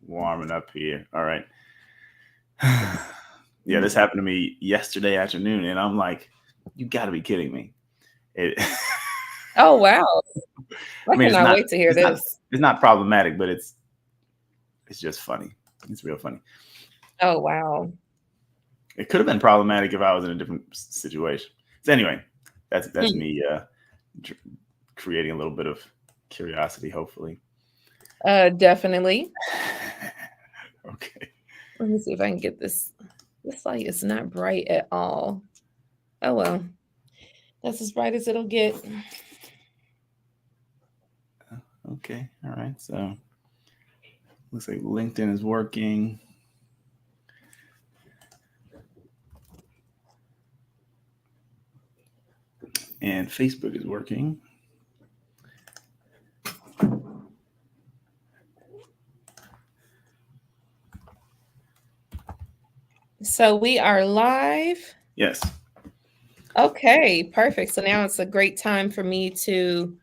Warming up here. All right. Yeah, this happened to me yesterday afternoon, and I'm like, you got to be kidding me. It, Oh, wow. I I mean, cannot wait to hear this. it's not problematic, but it's just funny. It's real funny. Oh, wow. It could have been problematic if I was in a different situation. So anyway, that's Hmm. me tr- creating a little bit of curiosity, hopefully. Definitely. Okay. Let me see if I can get this. This light is not bright at all. Oh, well. That's as bright as it'll get. Okay. All right. So looks like LinkedIn is working. And Facebook is working. So we are live. Yes. Okay, perfect. So now it's a great time for me to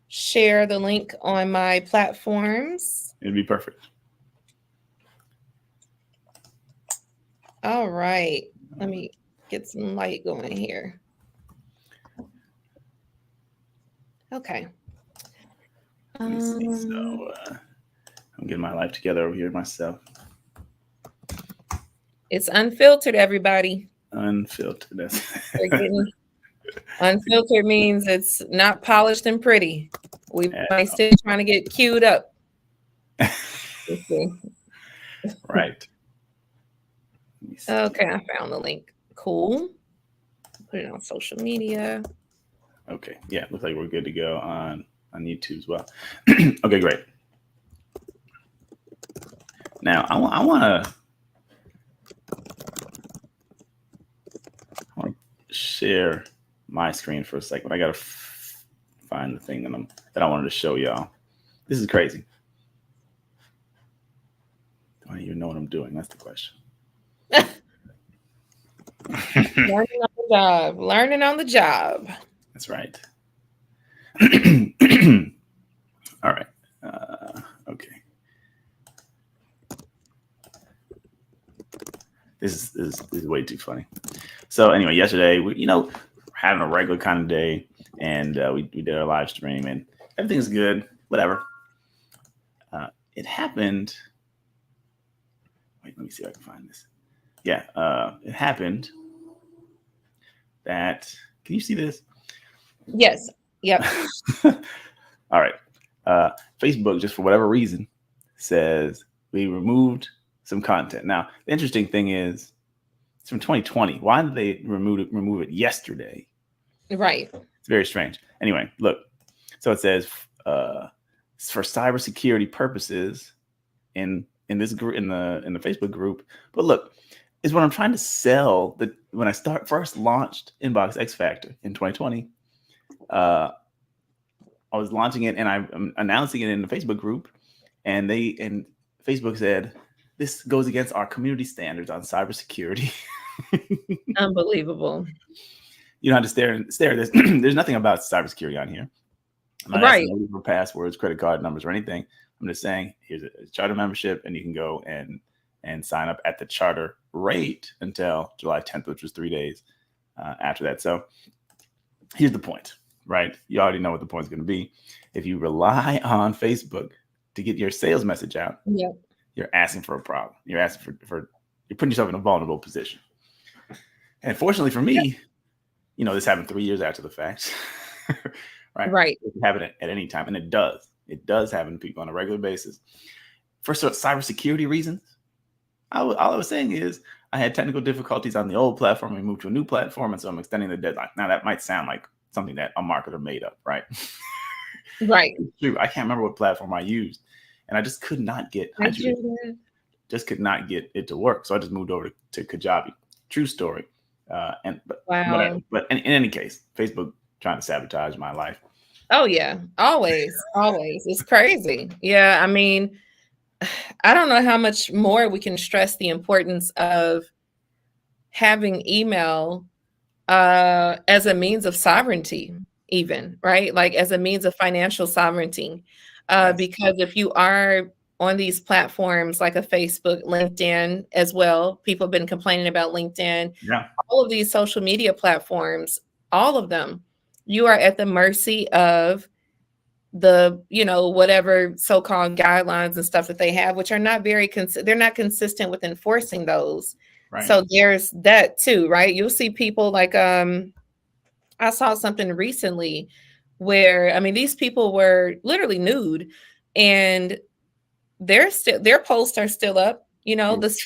share the link on my platforms. It'd be perfect. All right. Let me get some light going here. Okay. Let me see. So I'm getting my life together over here myself. It's unfiltered, everybody. Unfiltered. We're getting unfiltered means it's not polished and pretty. We might still trying to get queued up. Let's see. Right. Okay, I found the link. Cool. Put it on social media. Okay. Yeah, looks like we're good to go on YouTube as well. Okay, great. Now I want to share my screen for a second. I gotta find the thing that I wanted to show y'all. This is crazy. Do I even know what I'm doing? That's the question. Learning on the job. Learning on the job. That's right. All right. Okay. This is way too funny. So anyway, yesterday we having a regular kind of day, and we did our live stream, and everything's good. Whatever. It happened. Wait, let me see if I can find this. Yeah, it happened that. Can you see this? Yes. Yep. All right. Facebook, just for whatever reason, says we removed some content. Now, the interesting thing is, it's from 2020. Why did they remove it yesterday? Right. It's very strange. Anyway, look. So it says for cybersecurity purposes in this group in the Facebook group. But look, is what I'm trying to sell. That when I first launched Inbox X Factor in 2020, I was launching it and I'm announcing it in the Facebook group, and Facebook said this goes against our community standards on cybersecurity. Unbelievable. You don't have to stare at this. There's nothing about cybersecurity on here. I'm not asking nobody for passwords, credit card numbers, or anything. I'm just saying here's a charter membership, and you can go and sign up at the charter rate until July 10th, which was 3 days after that. So here's the point, right? You already know what the point is going to be. If you rely on Facebook to get your sales message out, yep, you're asking for a problem. You're asking for you're putting yourself in a vulnerable position. And fortunately for me, this happened 3 years after the fact. Right. It can happen at any time. And it does. It does happen to people on a regular basis. For cybersecurity reasons, all I was saying is I had technical difficulties on the old platform. We moved to a new platform, and so I'm extending the deadline. Now, that might sound like something that a marketer made up, right? Right. It's true. I can't remember what platform I used, and I just could not get just could not get it to work. So I just moved over to Kajabi. True story. But in any case, Facebook trying to sabotage my life. Oh yeah, always. It's crazy. Yeah, I mean, I don't know how much more we can stress the importance of having email as a means of sovereignty, even, right? Like as a means of financial sovereignty. Yes. Because if you are on these platforms like a Facebook, LinkedIn as well. People have been complaining about LinkedIn. Yeah. All of these social media platforms, all of them, you are at the mercy of the, whatever so-called guidelines and stuff that they have, which are not they're not consistent with enforcing those. Right. So there's that too, right? You'll see people like, I saw something recently where, I mean, these people were literally nude and their posts are still up, the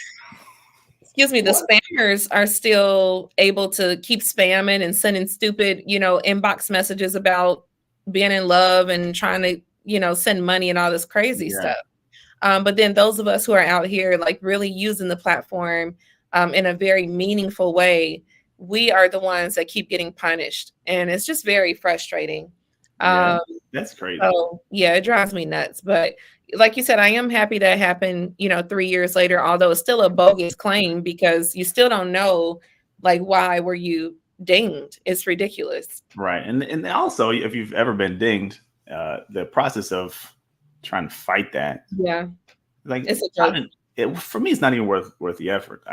spammers are still able to keep spamming and sending stupid, inbox messages about being in love and trying to, send money and all this crazy stuff. But then those of us who are out here, like really using the platform in a very meaningful way, we are the ones that keep getting punished. And it's just very frustrating. Yeah, that's crazy. So yeah, it drives me nuts. But like you said, I am happy that happened, 3 years later, although it's still a bogus claim because you still don't know, like, why were you dinged? It's ridiculous. Right. And also, if you've ever been dinged, the process of trying to fight that. Yeah. Like, it's a joke. For me, it's not even worth the effort.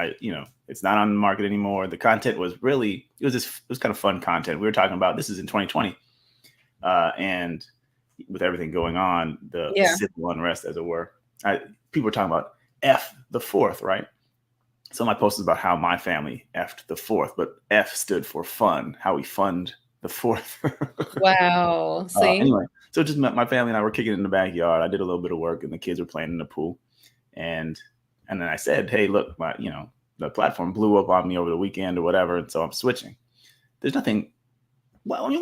It's not on the market anymore. The content was really, it was kind of fun content. We were talking about, this is in 2020. And with everything going on, the civil unrest, as it were, people were talking about F the fourth, right? So my post is about how my family F'd the fourth, but F stood for fun, how we fund the fourth. Wow. See? Anyway, so just my family and I were kicking it in the backyard. I did a little bit of work and the kids were playing in the pool. And then I said, hey, look, the platform blew up on me over the weekend or whatever. And so I'm switching. There's nothing. Well, I mean,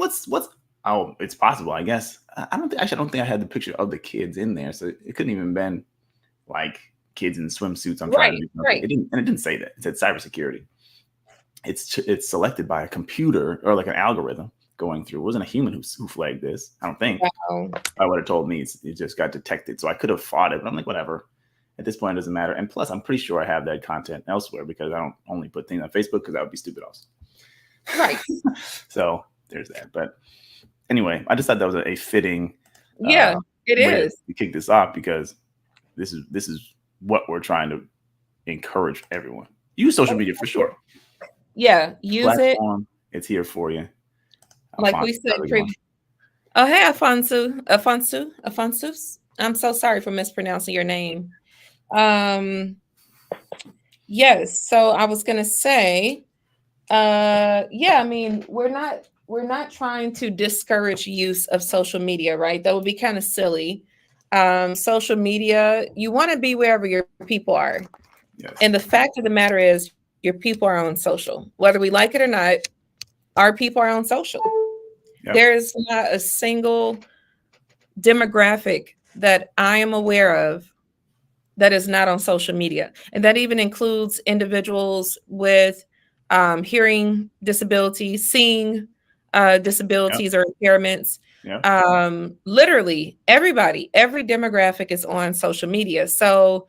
oh, it's possible, I guess. I don't think I had the picture of the kids in there. So it couldn't even been like kids in swimsuits. I'm trying to do something. Right. It didn't say that. It said cybersecurity. It's selected by a computer or like an algorithm going through. It wasn't a human who flagged this. I don't think. Wow. I would have told me it just got detected. So I could have fought it, but I'm like, whatever. At this point, it doesn't matter. And plus, I'm pretty sure I have that content elsewhere because I don't only put things on Facebook because that would be stupid also. Right. So there's that. But anyway, I just thought that was a fitting it is to kick this off because this is what we're trying to encourage everyone. Use social media for sure. Yeah, use platform, it's here for you. Like we said previously. Oh, hey, Alfonso. I'm so sorry for mispronouncing your name. Yes, so I was gonna say, I mean, we're not trying to discourage use of social media, right? That would be kind of silly. Social media, you want to be wherever your people are. Yes. And the fact of the matter is, your people are on social. Whether we like it or not, our people are on social. Yep. There's not a single demographic that I am aware of that is not on social media. And that even includes individuals with hearing disabilities, seeing disabilities or impairments. Literally everybody, every demographic is on social media. So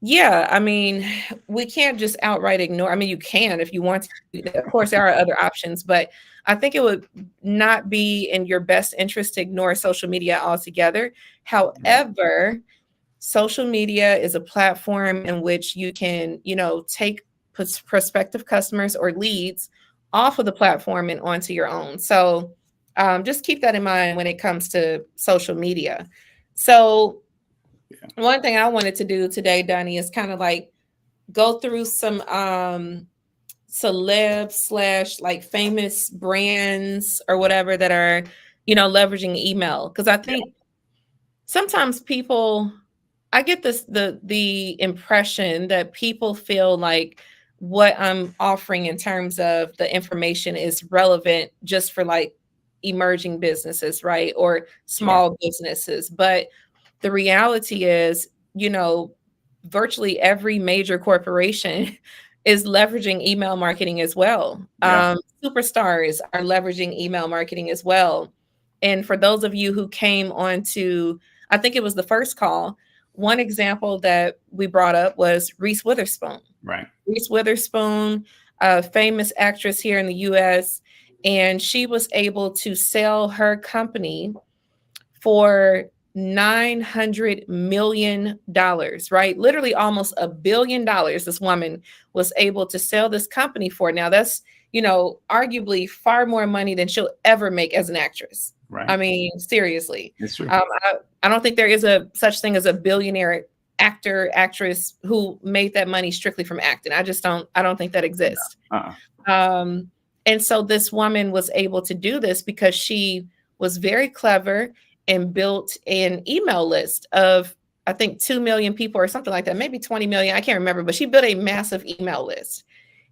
yeah, I mean, we can't just outright ignore. I mean, you can if you want to. Of course, there are other options, but I think it would not be in your best interest to ignore social media altogether. However, social media is a platform in which you can, take prospective customers or leads off of the platform and onto your own. So just keep that in mind when it comes to social media. So one thing I wanted to do today, Donnie, is kind of like go through some celeb / like famous brands or whatever that are, leveraging email. Because I think sometimes I get the impression that people feel like what I'm offering in terms of the information is relevant just for like emerging businesses, right? Or small businesses. But the reality is, virtually every major corporation is leveraging email marketing as well. Superstars are leveraging email marketing as well. And for those of you who came on to, I think it was the first call, one example that we brought up was Reese Witherspoon. Right. Reese Witherspoon, a famous actress here in the US, and she was able to sell her company for $900 million, right? Literally almost $1 billion this woman was able to sell this company for. Now that's, arguably far more money than she'll ever make as an actress. Right. I mean, seriously. It's true. I don't think there is a such thing as a billionaire actor, actress who made that money strictly from acting. I don't think that exists. Uh-uh. And so this woman was able to do this because she was very clever and built an email list of, I think, 2 million people or something like that, maybe 20 million. I can't remember, but she built a massive email list.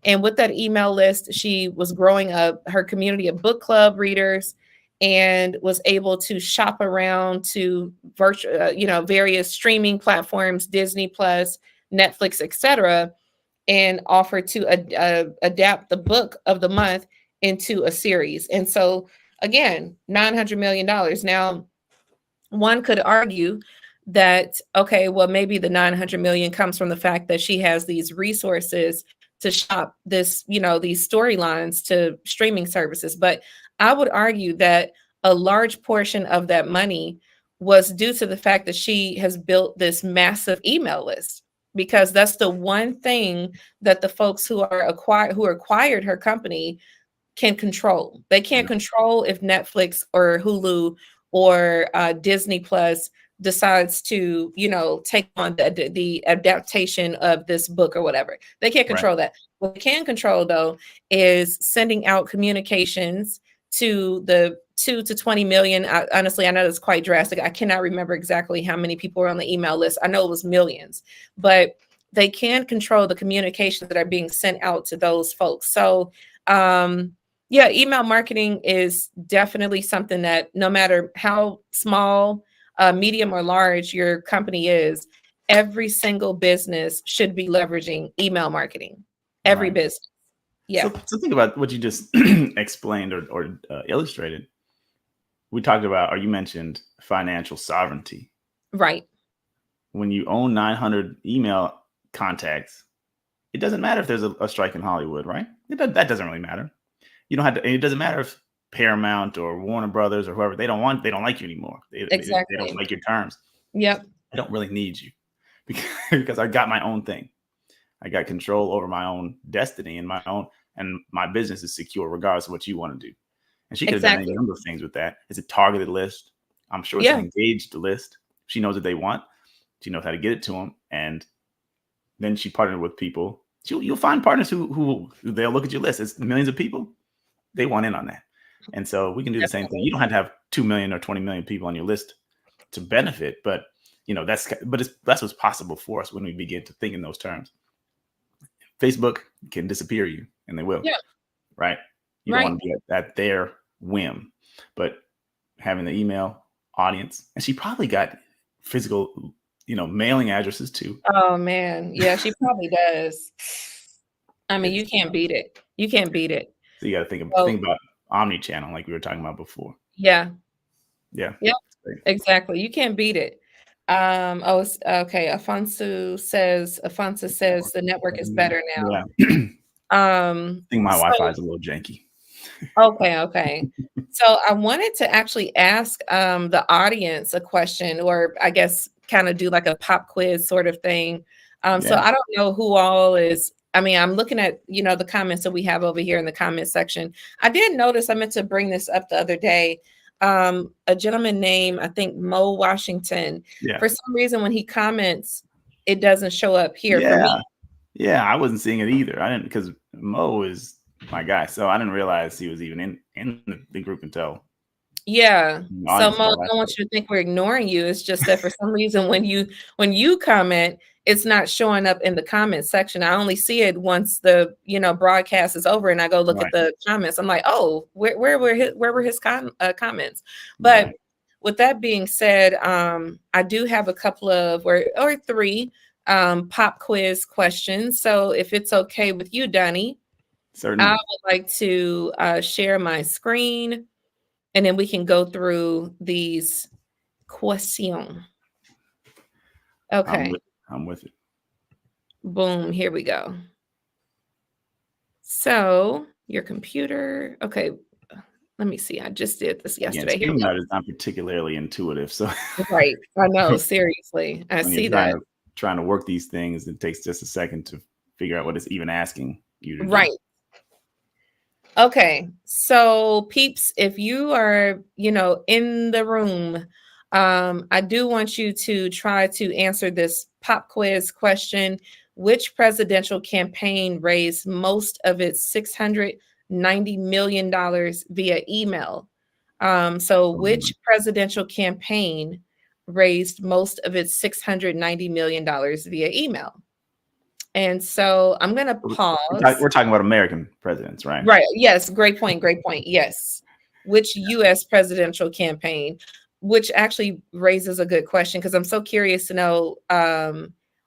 And with that email list, she was growing up her community of book club readers and was able to shop around to various streaming platforms, Disney Plus, Netflix, etc., and offer to adapt the book of the month into a series. And so, again, $900 million. Now, one could argue that, okay, well, maybe the 900 million comes from the fact that she has these resources to shop these storylines to streaming services. But I would argue that a large portion of that money was due to the fact that she has built this massive email list, because that's the one thing that the folks who acquired her company can control. They can't control if Netflix or Hulu or Disney Plus decides to, take on the adaptation of this book or whatever. They can't control that. What they can control, though, is sending out communications to the 2 to 20 million. Honestly, I know that's quite drastic. I cannot remember exactly how many people were on the email list. I know it was millions, but they can control the communications that are being sent out to those folks. So, email marketing is definitely something that no matter how small, medium, or large your company is, every single business should be leveraging email marketing. Every business. Yeah. So think about what you just explained or illustrated. We talked about, or you mentioned, financial sovereignty. Right. When you own 900 email contacts, it doesn't matter if there's a strike in Hollywood, right? That doesn't really matter. You don't have to. It doesn't matter if Paramount or Warner Brothers or whoever, they don't like you anymore. Exactly. They don't like your terms. Yep. I don't really need you because I got my own thing. I got control over my own destiny and my business is secure regardless of what you want to do. And she could have done any number of things with that. It's a targeted list. I'm sure it's an engaged list. She knows what they want. She knows how to get it to them. And then she partnered with people. You'll find partners who they'll look at your list. It's millions of people. They want in on that. And so we can do the same thing. You don't have to have 2 million or 20 million people on your list to benefit, but that's what's possible for us when we begin to think in those terms. Facebook can disappear you, and they will. Yeah. Right. You don't want to be at their whim, but having the email audience, and she probably got physical, mailing addresses too. Oh man. Yeah, she probably does. I mean, you can't beat it. You can't beat it. So you got to think about omni-channel, like we were talking about before. Yeah. Yeah. Yep. Exactly. You can't beat it. Okay. Afonso says the network is better now. Yeah. I think my Wi-Fi is a little janky. Okay. So I wanted to actually ask the audience a question, or I guess kind of do like a pop quiz sort of thing. So I don't know who all is. I mean, I'm looking at, the comments that we have over here in the comment section. I did notice, I meant to bring this up the other day. A gentleman named, I think, Mo Washington. Yeah. For some reason, when he comments, it doesn't show up here for me. Yeah, I wasn't seeing it either. I didn't, because Mo is my guy. So I didn't realize he was even in the group until. Yeah. So Mo, I don't want you to think we're ignoring you. It's just that for some reason, when you comment, it's not showing up in the comment section. I only see it once the broadcast is over, and I go look at the comments. I'm like, oh, where were his comments? But with that being said, I do have a couple of or 3 pop quiz questions. So if it's okay with you, Donnie, certainly, I would like to share my screen, and then we can go through these questions. Okay. I'm with it. Boom. Here we go. So your computer. Okay. Let me see. I just did this Again, yesterday. Here we go. StreamYard is not particularly intuitive. So Right. I know. Seriously. I when you're see that. trying to work these things, it takes just a second to figure out what it's even asking you to do. Right. Okay. So peeps, if you are, in the room, I do want you to try to answer this pop quiz question. Which presidential campaign raised most of its $690 million via email? So which presidential campaign raised most of its $690 million via email? And so I'm going to pause. We're talking about American presidents, right? Right. Yes. Great point. Great point. Yes. Which U.S. presidential campaign, which actually raises a good question, because I'm so curious to know,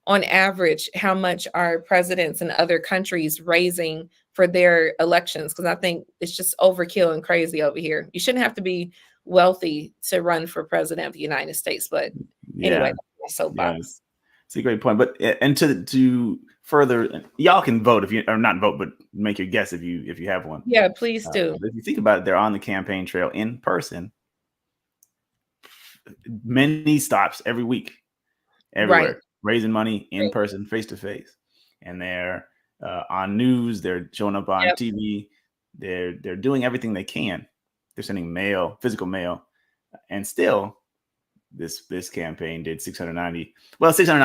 on average, how much are presidents in other countries raising for their elections? Because I think it's just overkill and crazy over here. You shouldn't have to be wealthy to run for president of the United States. But anyway, that's my soapbox. Yes. It's a great point. But and to further, y'all can vote if you, or not vote, but make your guess if you have one. Yeah, please do. If you think about it, they're on the campaign trail in person. Many stops every week, everywhere, Right. raising money in person, face to face, and they're on news. They're showing up on TV. They're doing everything they can. They're sending mail, physical mail, and still, this campaign did 690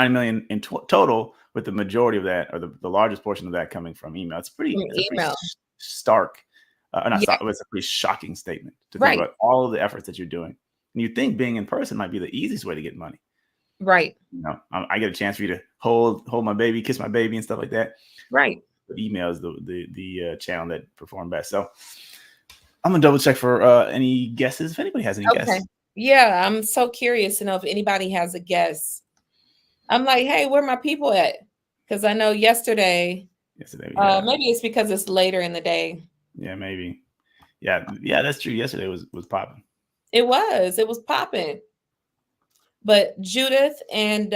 million in total, with the majority of that, or the largest portion of that, coming from email. It's a pretty stark, it's a pretty shocking statement to think about all of the efforts that you're doing. And you think being in person might be the easiest way to get money. Right. I get a chance for you to hold my baby, kiss my baby, and stuff like that. Right. But email is the channel that performed best. So I'm gonna double check for any guesses. If anybody has any guesses. Yeah, I'm so curious to know if anybody has a guess. I'm like, hey, where my people at? Because I know yesterday maybe it's because it's later in the day. Yeah, maybe. Yeah, that's true. Yesterday was popping. It was popping. But Judith and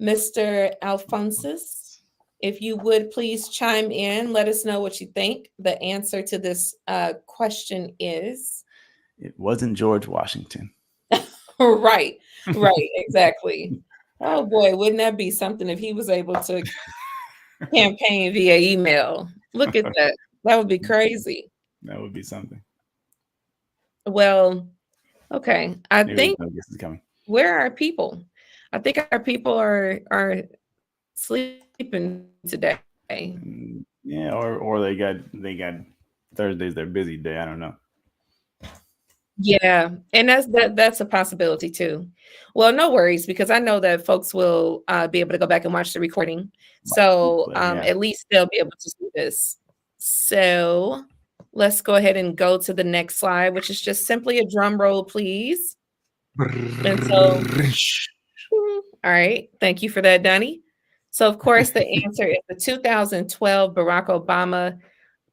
Mr. Alphonsus, if you would please chime in, let us know what you think the answer to this question is. It wasn't George Washington. Right, exactly. Oh boy, wouldn't that be something if he was able to campaign via email? Look at that. That would be crazy. That would be something. Well, okay. I think coming. Where are our people? I think our people are sleeping today. Yeah, or they got Thursday's their busy day. I don't know. Yeah, and that's a possibility too. Well, no worries, because I know that folks will be able to go back and watch the recording. So at least they'll be able to see this. So let's go ahead and go to the next slide, which is just simply a drum roll, please. And so, all right, thank you for that, Donnie. So, of course, the answer is the 2012 Barack Obama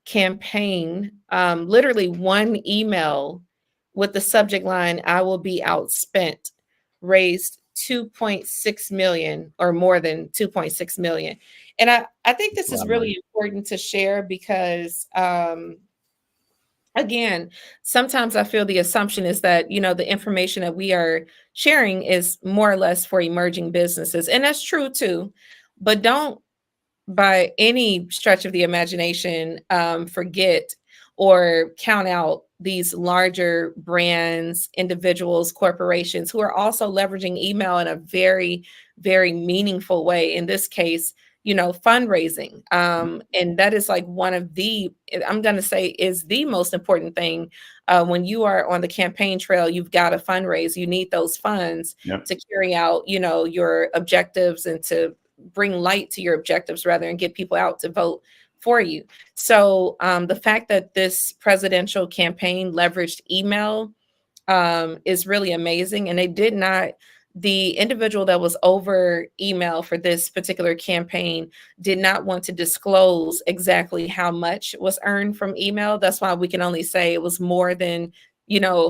campaign. Literally one email with the subject line, "I will be outspent," raised 2.6 million, or more than 2.6 million. And I think this is really important to share, because again, sometimes I feel the assumption is that, the information that we are sharing is more or less for emerging businesses. And that's true too. But don't, by any stretch of the imagination, forget or count out these larger brands, individuals, corporations who are also leveraging email in a very, very meaningful way. In this case, fundraising. And that is like one of I'm going to say is the most important thing. When you are on the campaign trail, you've got to fundraise. You need those funds to carry out, your objectives, and to bring light to your objectives, rather, and get people out to vote for you. So the fact that this presidential campaign leveraged email is really amazing. And the individual that was over email for this particular campaign did not want to disclose exactly how much was earned from email. That's why we can only say it was more than,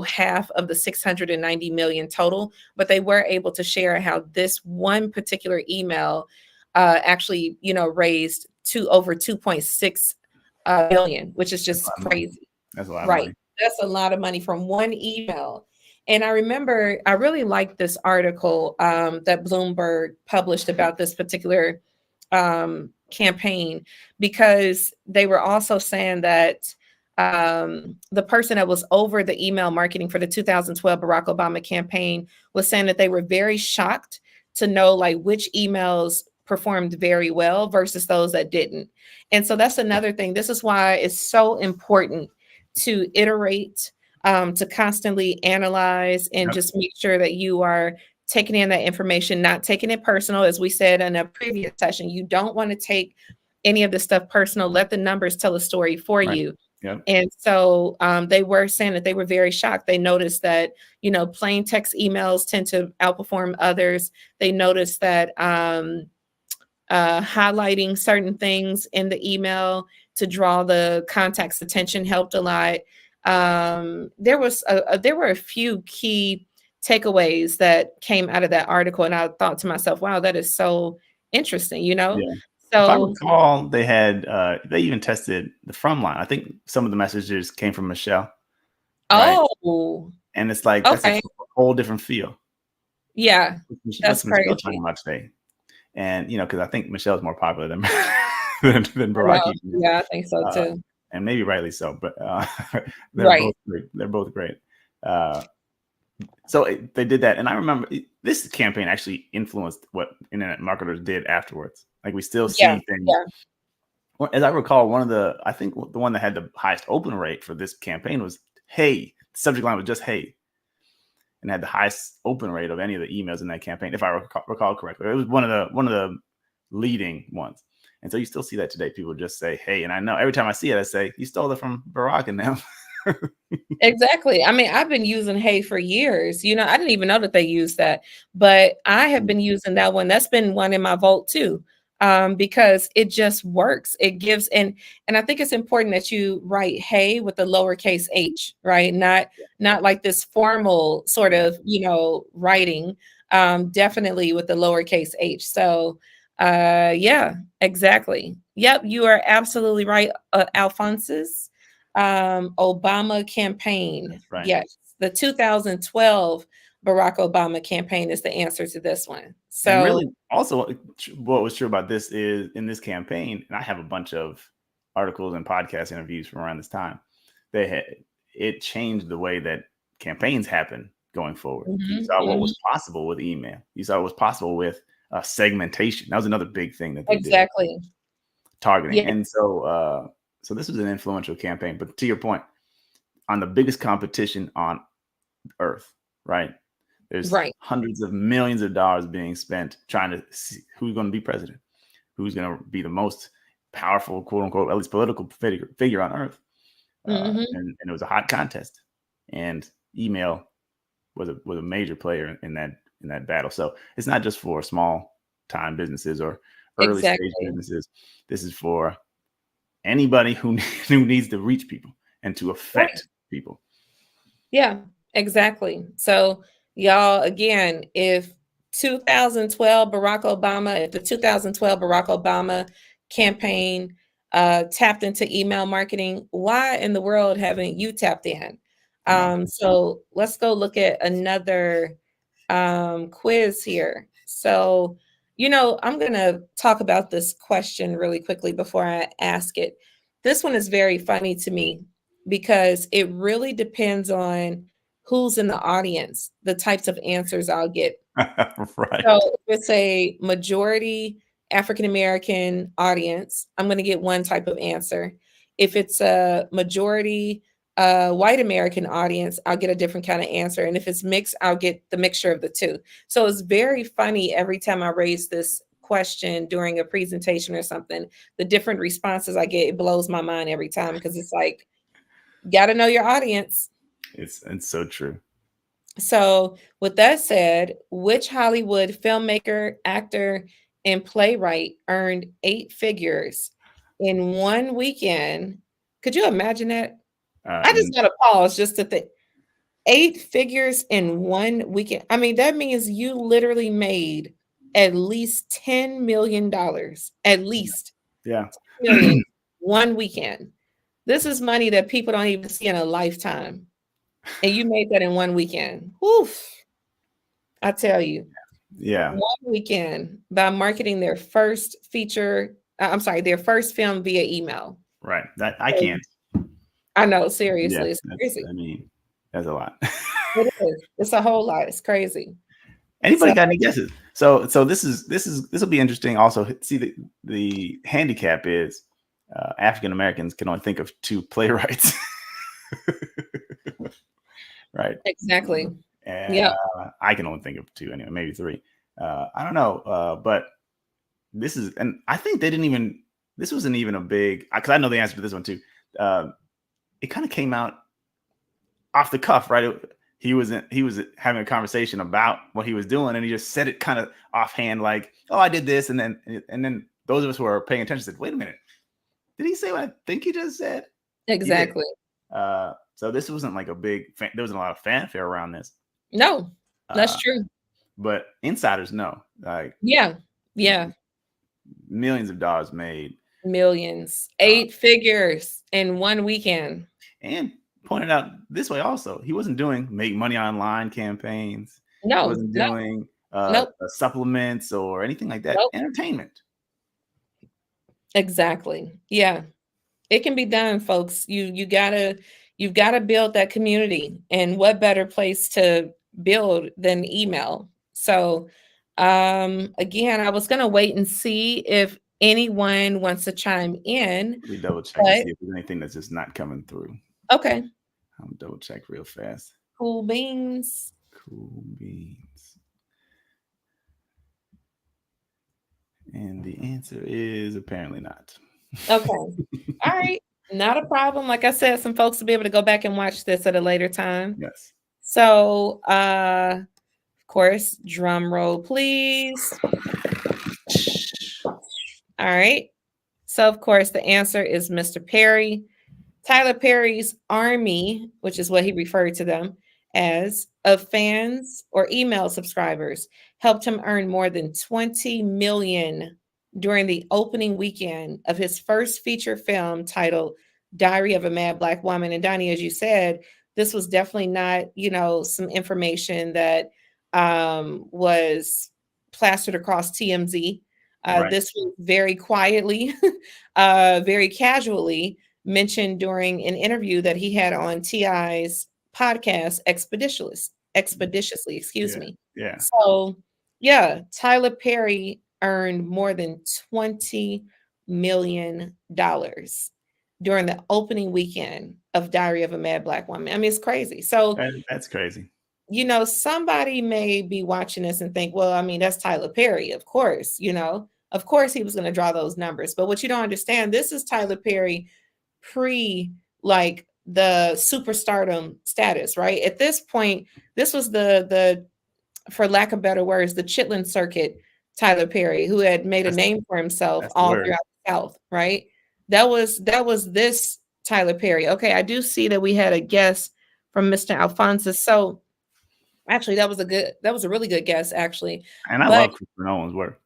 half of the 690 million total. But they were able to share how this one particular email actually, raised to over 2.6 billion, which is just crazy. That's a lot, right? That's a lot of money from one email. And I remember I really liked this article that Bloomberg published about this particular campaign, because they were also saying that the person that was over the email marketing for the 2012 Barack Obama campaign was saying that they were very shocked to know like which emails performed very well versus those that didn't. And so that's another thing. This is why it's so important to iterate, to constantly analyze, and Yep. just make sure that you are taking in that information, not taking it personal. As we said in a previous session, you don't want to take any of this stuff personal. Let the numbers tell a story for Right. you. Yep. And so they were saying that they were very shocked. They noticed that, plain text emails tend to outperform others. They noticed that highlighting certain things in the email to draw the contact's attention helped a lot. There were a few key takeaways that came out of that article, and I thought to myself, "Wow, that is so interesting." Yeah. If I So recall, they even tested the from line. I think some of the messages came from Michelle. Right. oh, And it's like that's okay, a whole different feel. yeah, that's What's Michelle talking crazy. about today? And because I think Michelle's more popular than than I Barack know. even is. Yeah, I think so Uh, too. and maybe rightly so, but they're Right. both great. They're both great. So they did that, and I remember this campaign actually influenced what internet marketers did afterwards. Like we still Yeah. see things. Yeah. Well, as I recall, I think the one that had the highest open rate for this campaign was "Hey." The subject line was just "Hey," and had the highest open rate of any of the emails in that campaign, if I recall correctly. It was one of the leading ones. And so you still see that today. People just say "Hey," and I know every time I see it, I say, "You stole it from Barack and them." Exactly. I mean, I've been using Hey for years. I didn't even know that they used that, but I have been using that one. That's been one in my vault too, because it just works. It gives, and I think it's important that you write Hey with the lowercase h, right? Not like this formal sort Yeah. of writing. Definitely with the lowercase h. So, yeah, exactly. Yep, you are absolutely right, Alphonsus. Obama campaign. That's right. Yes, the 2012 Barack Obama campaign is the answer to this one. And So, really, also, what was true about this is in this campaign, and I have a bunch of articles and podcast interviews from around this time. It changed the way that campaigns happen going forward. You mhm, saw what mhm, was possible with email. You saw what was possible with segmentation. That was another big thing that they did, exactly. targeting. Yeah, And so this was an influential campaign. But to your point, on the biggest competition on earth, right? There's right. hundreds of millions of dollars being spent trying to see who's going to be president, who's going to be the most powerful, quote unquote, at least political figure on earth. Mhm. And it was a hot contest, and email was a major player in that battle. So it's not just for small time businesses or early stage Exactly. businesses. This is for anybody who who needs to reach people and to Right. affect people. Yeah, exactly. So, y'all, again, if 2012 Barack Obama, if the 2012 Barack Obama campaign tapped into email marketing, why in the world haven't you tapped in? Come on. So let's go look at another quiz here. So, I'm going to talk about this question really quickly before I ask it. This one is very funny to me because it really depends on who's in the audience, the types of answers I'll get. So, Right. if it's a majority African American audience, I'm going to get one type of answer. If it's a majority white American audience, I'll get a different kind of answer. And if it's mixed, I'll get the mixture of the two. So it's very funny every time I raise this question during a presentation or something, the different responses I get, it blows my mind every time because it's like, got to know your audience. It's so true. So, with that said, which Hollywood filmmaker, actor, and playwright earned 8 figures in one weekend? Could you imagine that? I just And got to pause just to think. 8 figures in one weekend. I mean, that means you literally made at least $10 million, at least yeah, 10 million one weekend. This is money that people don't even see in a lifetime. And you made that in one weekend. Oof. I tell you, Yeah, one weekend by marketing their first feature, their first film via email. right. That I can't. I know, Yeah, seriously, it's that's. crazy. I mean, that's a lot. It is. It's a whole lot. It's crazy. Anybody So got any guesses? So this will be interesting. Also, see the handicap is African Americans can only think of two playwrights, right? exactly. And Yep. I can only think of two anyway, maybe three. I don't know, but this is, and I think they didn't even. This wasn't even a big, because I know the answer to this one too. It kind of came out off the cuff, right? He was having a conversation about what he was doing, and he just said it kind of offhand, like, "Oh, I did this," and then those of us who are paying attention said, "Wait a minute, did he say what I think he just said?" He did. Exactly. So this wasn't like a big. There wasn't a lot of fanfare around this, No, that's true. but insiders know, like, Yeah. Yeah. millions of dollars made, Millions, 8 figures in one weekend. and pointed out this way also, he wasn't doing make money online campaigns. He No, wasn't no, doing nope, supplements or anything like that. nope. Entertainment. Exactly. Yeah. It can be done, folks. You've gotta build that community. And what better place to build than email? So again, I was gonna wait and see if anyone wants to chime in, Let me double check and but see if there's anything that's just not coming through. okay. I'll double check real fast. Cool beans. Cool beans. And the answer is apparently not. Okay. All right. Not a problem. Like I said, some folks will be able to go back and watch this at a later time. Yes. So, of course, drum roll, please. All right. So, of course, the answer is Mr. Perry. Tyler Perry's army, which is what he referred to them as, of fans or email subscribers, helped him earn more than 20 million during the opening weekend of his first feature film titled Diary of a Mad Black Woman. And Donnie, as you said, this was definitely not, some information that was plastered across TMZ. Right. This was very quietly, very casually mentioned during an interview that he had on TI's podcast, Expeditiously, excuse Yeah. me. Yeah. So, yeah, Tyler Perry earned more than $20 million during the opening weekend of Diary of a Mad Black Woman. I mean, it's crazy. So, That's crazy. somebody may be watching this and think, well, I mean, that's Tyler Perry, of course, of course he was going to draw those numbers. But what you don't understand, this is Tyler Perry pre like the superstardom status, right? At this point, this was the for lack of better words, the Chitlin circuit Tyler Perry, who had made a That's name for himself that's the all word. throughout the South, right? That was this Tyler Perry. Okay, I do see that we had a guess from Mr. Alphonsus. So actually that was a really good guess, actually. And I But love Christopher Nolan's work.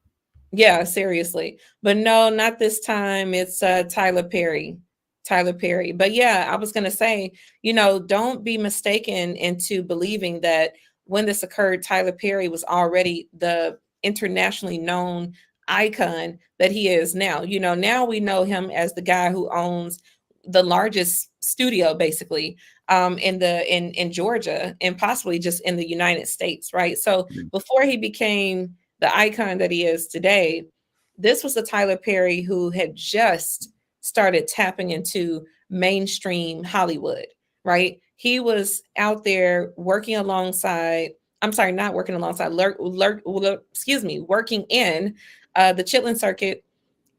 yeah, seriously. But no, not this time. It's Tyler Perry. Tyler Perry. But yeah, I was going to say, don't be mistaken into believing that when this occurred, Tyler Perry was already the internationally known icon that he is now. Now we know him as the guy who owns the largest studio basically in Georgia and possibly just in the United States, right? So before he became the icon that he is today, this was the Tyler Perry who had just started tapping into mainstream Hollywood, right? He was out there working alongside, I'm sorry, not working alongside, working in the Chitlin circuit.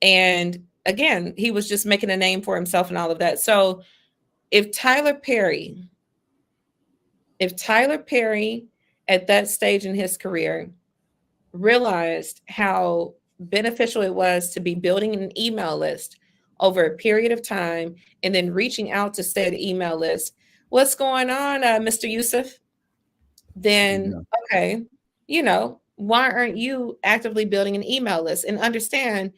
And again, he was just making a name for himself and all of that. So if Tyler Perry at that stage in his career realized how beneficial it was to be building an email list over a period of time and then reaching out to said email list. What's going on, Mr. Yusuf? Then, Yeah. okay, why aren't you actively building an email list? And understand,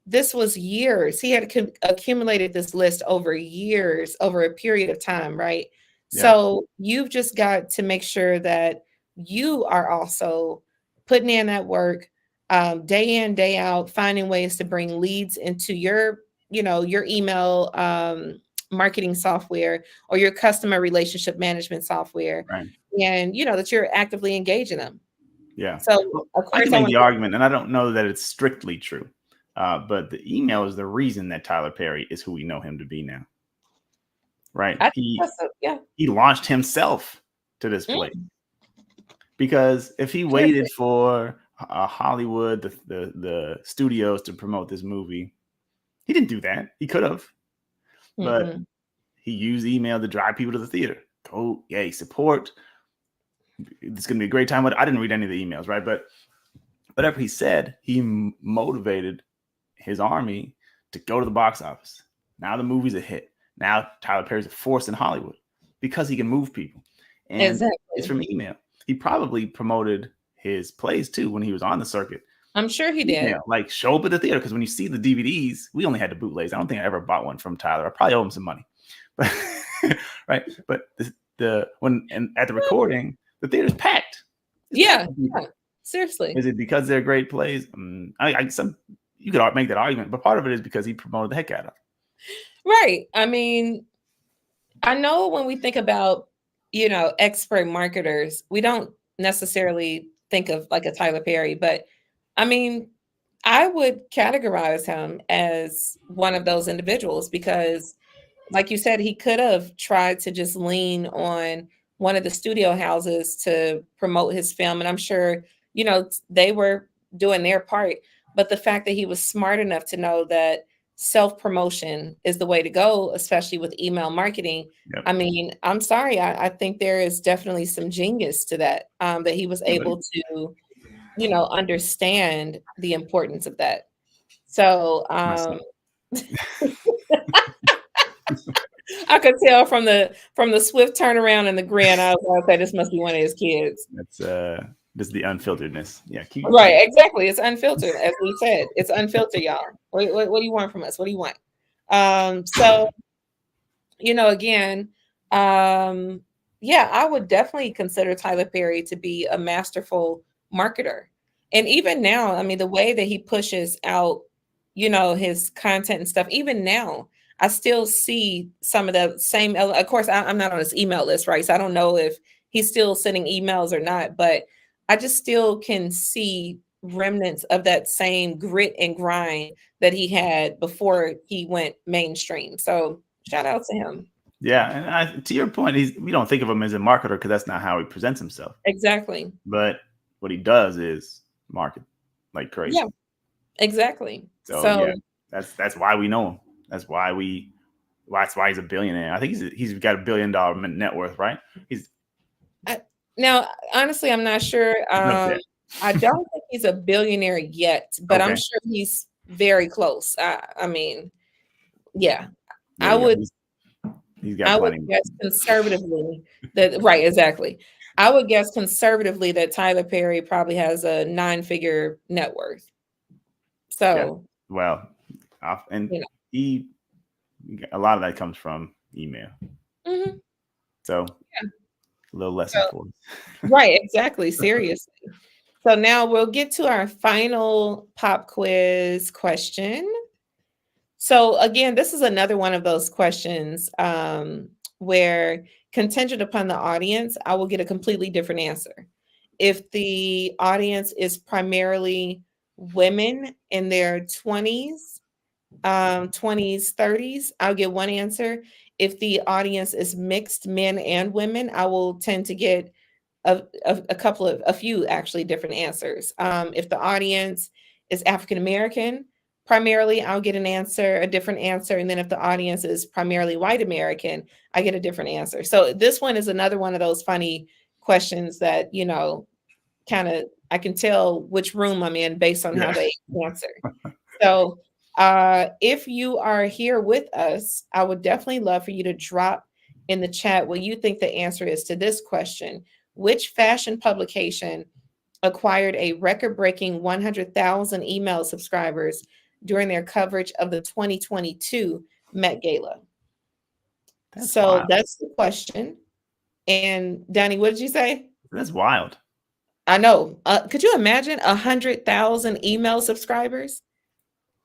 this was years. He had accumulated this list over years, over a period of time, right? Yeah. So you've just got to make sure that you are also putting in that work, day in, day out, finding ways to bring leads into your, your email marketing software or your customer relationship management software, Right. and that you're actively engaging them. Yeah. So Well, of I course can I make want the argument, and I don't know that it's strictly true, but the email is the reason that Tyler Perry is who we know him to be now. Right. I think that's yeah. He launched himself to this place. Because if he waited for Hollywood, the studios to promote this movie, he didn't do that. He could have, but he used email to drive people to the theater. Go, yay, support. It's going to be a great time. I didn't read any of the emails, right? But whatever he said, he motivated his army to go to the box office. Now the movie's a hit. Now Tyler Perry's a force in Hollywood because he can move people. And it's from email. He probably promoted his plays too when he was on the circuit. I'm sure he did. Like show up at the theater, because when you see the DVDs, we only had the bootlegs. I don't think I ever bought one from Tyler. I probably owe him some money, but right. But at the recording, the theater's packed. Yeah, seriously. Is it because they're great plays? You could make that argument, but part of it is because he promoted the heck out of it. Right. I mean, I know when we think about, expert marketers, we don't necessarily think of like a Tyler Perry, but I mean, I would categorize him as one of those individuals because, like you said, he could have tried to just lean on one of the studio houses to promote his film. And I'm sure, they were doing their part. But the fact that he was smart enough to know that self-promotion is the way to go, especially with email marketing. Yep. I mean, I'm sorry. I think there is definitely some genius to that, that he was able to, understand the importance of that. So I could tell from the swift turnaround and the grin, I was like, okay, this must be one of his kids. That's this is the unfilteredness. Yeah. Right, exactly. It's unfiltered, as we said. It's unfiltered, y'all. What do you want from us? What do you want? So, again, yeah, I would definitely consider Tyler Perry to be a masterful marketer. And even now, I mean, the way that he pushes out, his content and stuff, even now, I still see some of the same. Of course, I'm not on his email list, right? So I don't know if he's still sending emails or not, but I just still can see remnants of that same grit and grind that he had before he went mainstream. So shout out to him. Yeah, and to your point, we don't think of him as a marketer because that's not how he presents himself. Exactly. But what he does is market like crazy. Yeah, exactly. So yeah, that's why we know him. That's why he's a billionaire. I think he's got $1 billion net worth, right? Now, honestly, I'm not sure. I don't think he's a billionaire yet, but I'm sure he's very close. I mean, yeah, I would. He's got plenty. Guess conservatively that right, exactly. I would guess conservatively that Tyler Perry probably has a 9-figure net worth. So, well, and a lot of that comes from email. Mm-hmm. So, a little lesson for us. Right, exactly. Seriously. So now we'll get to our final pop quiz question. So again, this is another one of those questions where, contingent upon the audience, I will get a completely different answer. If the audience is primarily women in their 20s, 30s, I'll get one answer. If the audience is mixed men and women, I will tend to get a few actually different answers. If the audience is African American, primarily, I'll get a different answer. And then if the audience is primarily white American, I get a different answer. So this one is another one of those funny questions that, kind of, I can tell which room I'm in based on how they answer. So if you are here with us, I would definitely love for you to drop in the chat what you think the answer is to this question. Which fashion publication acquired a record-breaking 100,000 email subscribers during their coverage of the 2022 Met Gala. That's So wild. that's the question. And Danny, what did you say? That's wild. I know. Could you imagine 100,000 email subscribers?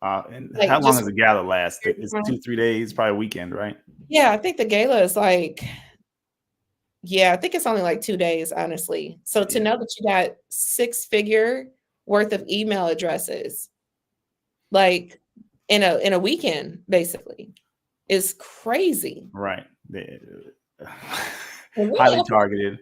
And Like how long just does the gala last? It's 2-3 days, probably a weekend, right? yeah, I think the gala is like, yeah, I think it's only like 2 days, honestly. So to Yeah. know that you got 6-figure worth of email addresses, like in a weekend, basically, is crazy. Right. And Highly targeted.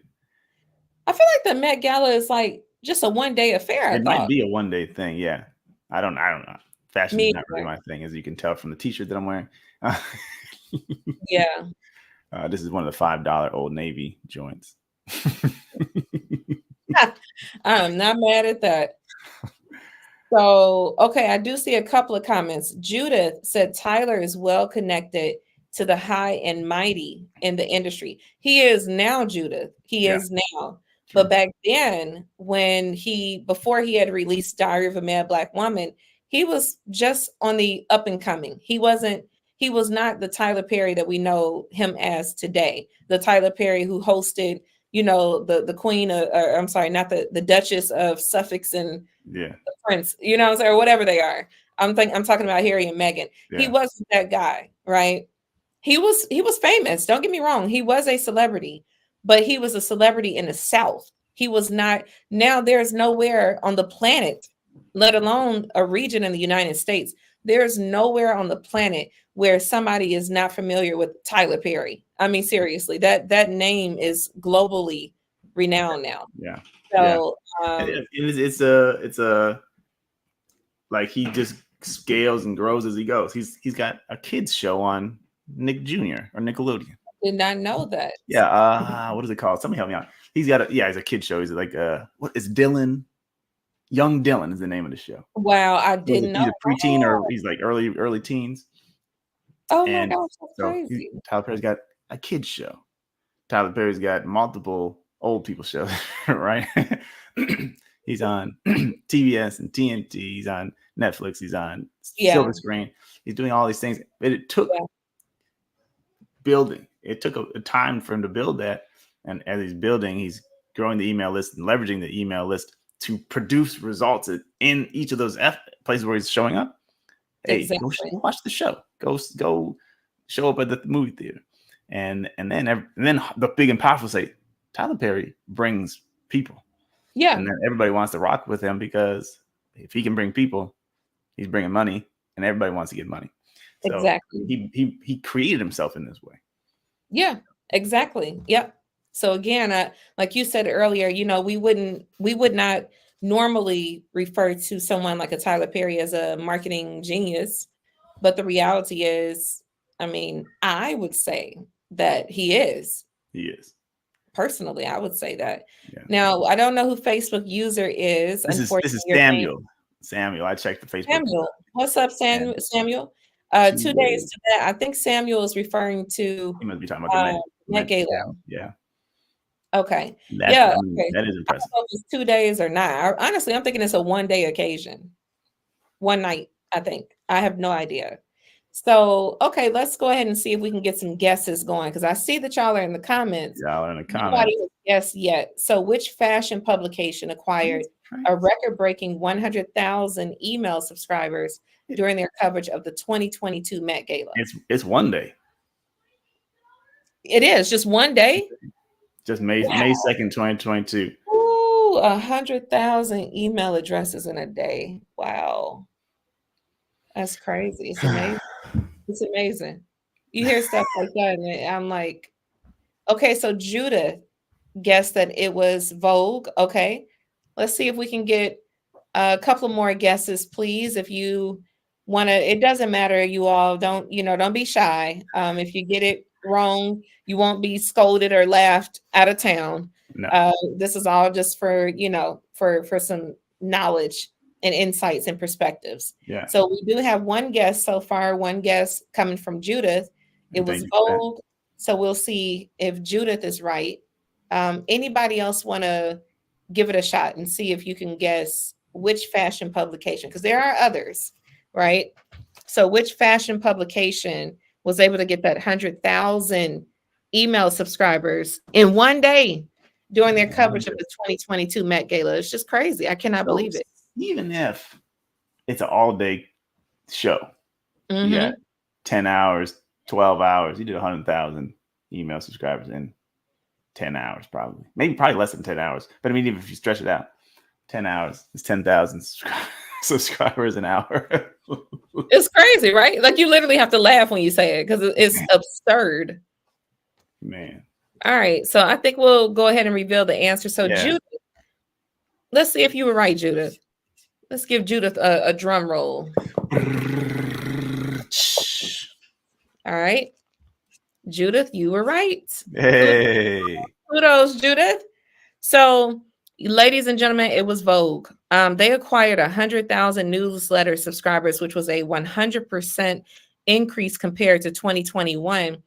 I feel like the Met Gala is like just a one-day affair, I It might thought. be a one-day thing. Yeah. I don't know. Fashion is Me not really either. my thing, as you can tell from the t-shirt that I'm wearing. Yeah. This is one of the $5 Old Navy joints. I'm not mad at that. So, okay, I do see a couple of comments. Judith said Tyler is well connected to the high and mighty in the industry. He is now, Judith. He Yeah. is now. True. But back then, before he had released Diary of a Mad Black Woman, he was just on the up and coming. He was not the Tyler Perry that we know him as today. The Tyler Perry who hosted, the Queen of, or I'm sorry, not the Duchess of Suffolk and Yeah. the Prince, or whatever they are. I'm talking about Harry and Meghan. Yeah. He wasn't that guy, right? He was famous. Don't get me wrong. He was a celebrity, but he was a celebrity in the South. He was not. Now there's nowhere on the planet, let alone a region in the United States. There's nowhere on the planet where somebody is not familiar with Tyler Perry. I mean, seriously, that name is globally renowned now. Yeah. So It's a like he just scales and grows as he goes. He's got a kids show on Nick Jr. or Nickelodeon. did not know that. Yeah. What is it called? Somebody help me out. He's a kid show. He's like what is Dylan? Young Dylan is the name of the show. Wow, I didn't know. He's a preteen or he's like early teens. Oh my gosh, that's so crazy. Tyler Perry's got a kids show. Tyler Perry's got multiple old people shows, right? He's on TBS and TNT. He's on Netflix. He's on Silver Screen. He's doing all these things. But it took building. It took a time for him to build that. And as he's building, he's growing the email list and leveraging the email list to produce results in each of those places where he's showing up. Hey, go watch the show. Go show up at the movie theater. And then the big and powerful say, Tyler Perry brings people. Yeah. And then everybody wants to rock with him because if he can bring people, he's bringing money and everybody wants to get money. So exactly. He created himself in this way. Yeah, exactly. Yep. So again, like you said earlier, we would not normally refer to someone like a Tyler Perry as a marketing genius. But the reality is, I would say that he is. He is. Personally, I would say that. Yeah. Now, I don't know who Facebook user is. This is Samuel. Samuel, I checked the Facebook. Samuel, what's up, Samuel? 2 days to that. I think Samuel is referring to. He must be talking about the Met Gala. Yeah. Okay. That is impressive. I don't know if it's 2 days or not. Honestly, I'm thinking it's a one-day occasion. One night, I think. I have no idea. So, okay, let's go ahead and see if we can get some guesses going because I see that y'all are in the comments. Nobody has guessed yet. So, which fashion publication acquired a record-breaking 100,000 email subscribers during their coverage of the 2022 Met Gala? It's one day. It is just one day. Just May 2nd, 2022. Ooh, 100,000 email addresses in a day. Wow. That's crazy. It's amazing. It's amazing. You hear stuff like that, and I'm like, okay, so Judith guessed that it was Vogue. Okay. Let's see if we can get a couple more guesses, please. If you want to, it doesn't matter. You all don't be shy. If you get it wrong, you won't be scolded or laughed out of town. No. This is all just for some knowledge and insights and perspectives. Yeah. So we do have one guess so far, one guess coming from Judith. It was Vogue. So we'll see if Judith is right. Anybody else want to give it a shot and see if you can guess which fashion publication? Because there are others, right? So which fashion publication was able to get that 100,000 email subscribers in one day during their coverage of the 2022 Met Gala? It's just crazy. I cannot believe it. Even if it's an all-day show, you got 10 hours, 12 hours, you did 100,000 email subscribers in 10 hours, probably less than 10 hours. But I mean, even if you stretch it out, 10 hours is 10,000 subscribers an hour. It's crazy, right? Like you literally have to laugh when you say it because it's absurd. Man. All right. So I think we'll go ahead and reveal the answer. So Judith, let's see if you were right, Judith. Let's give Judith a drum roll. All right. Judith, you were right. Hey. Kudos, Judith. So, ladies and gentlemen, it was Vogue. They acquired 100,000 newsletter subscribers, which was a 100% increase compared to 2021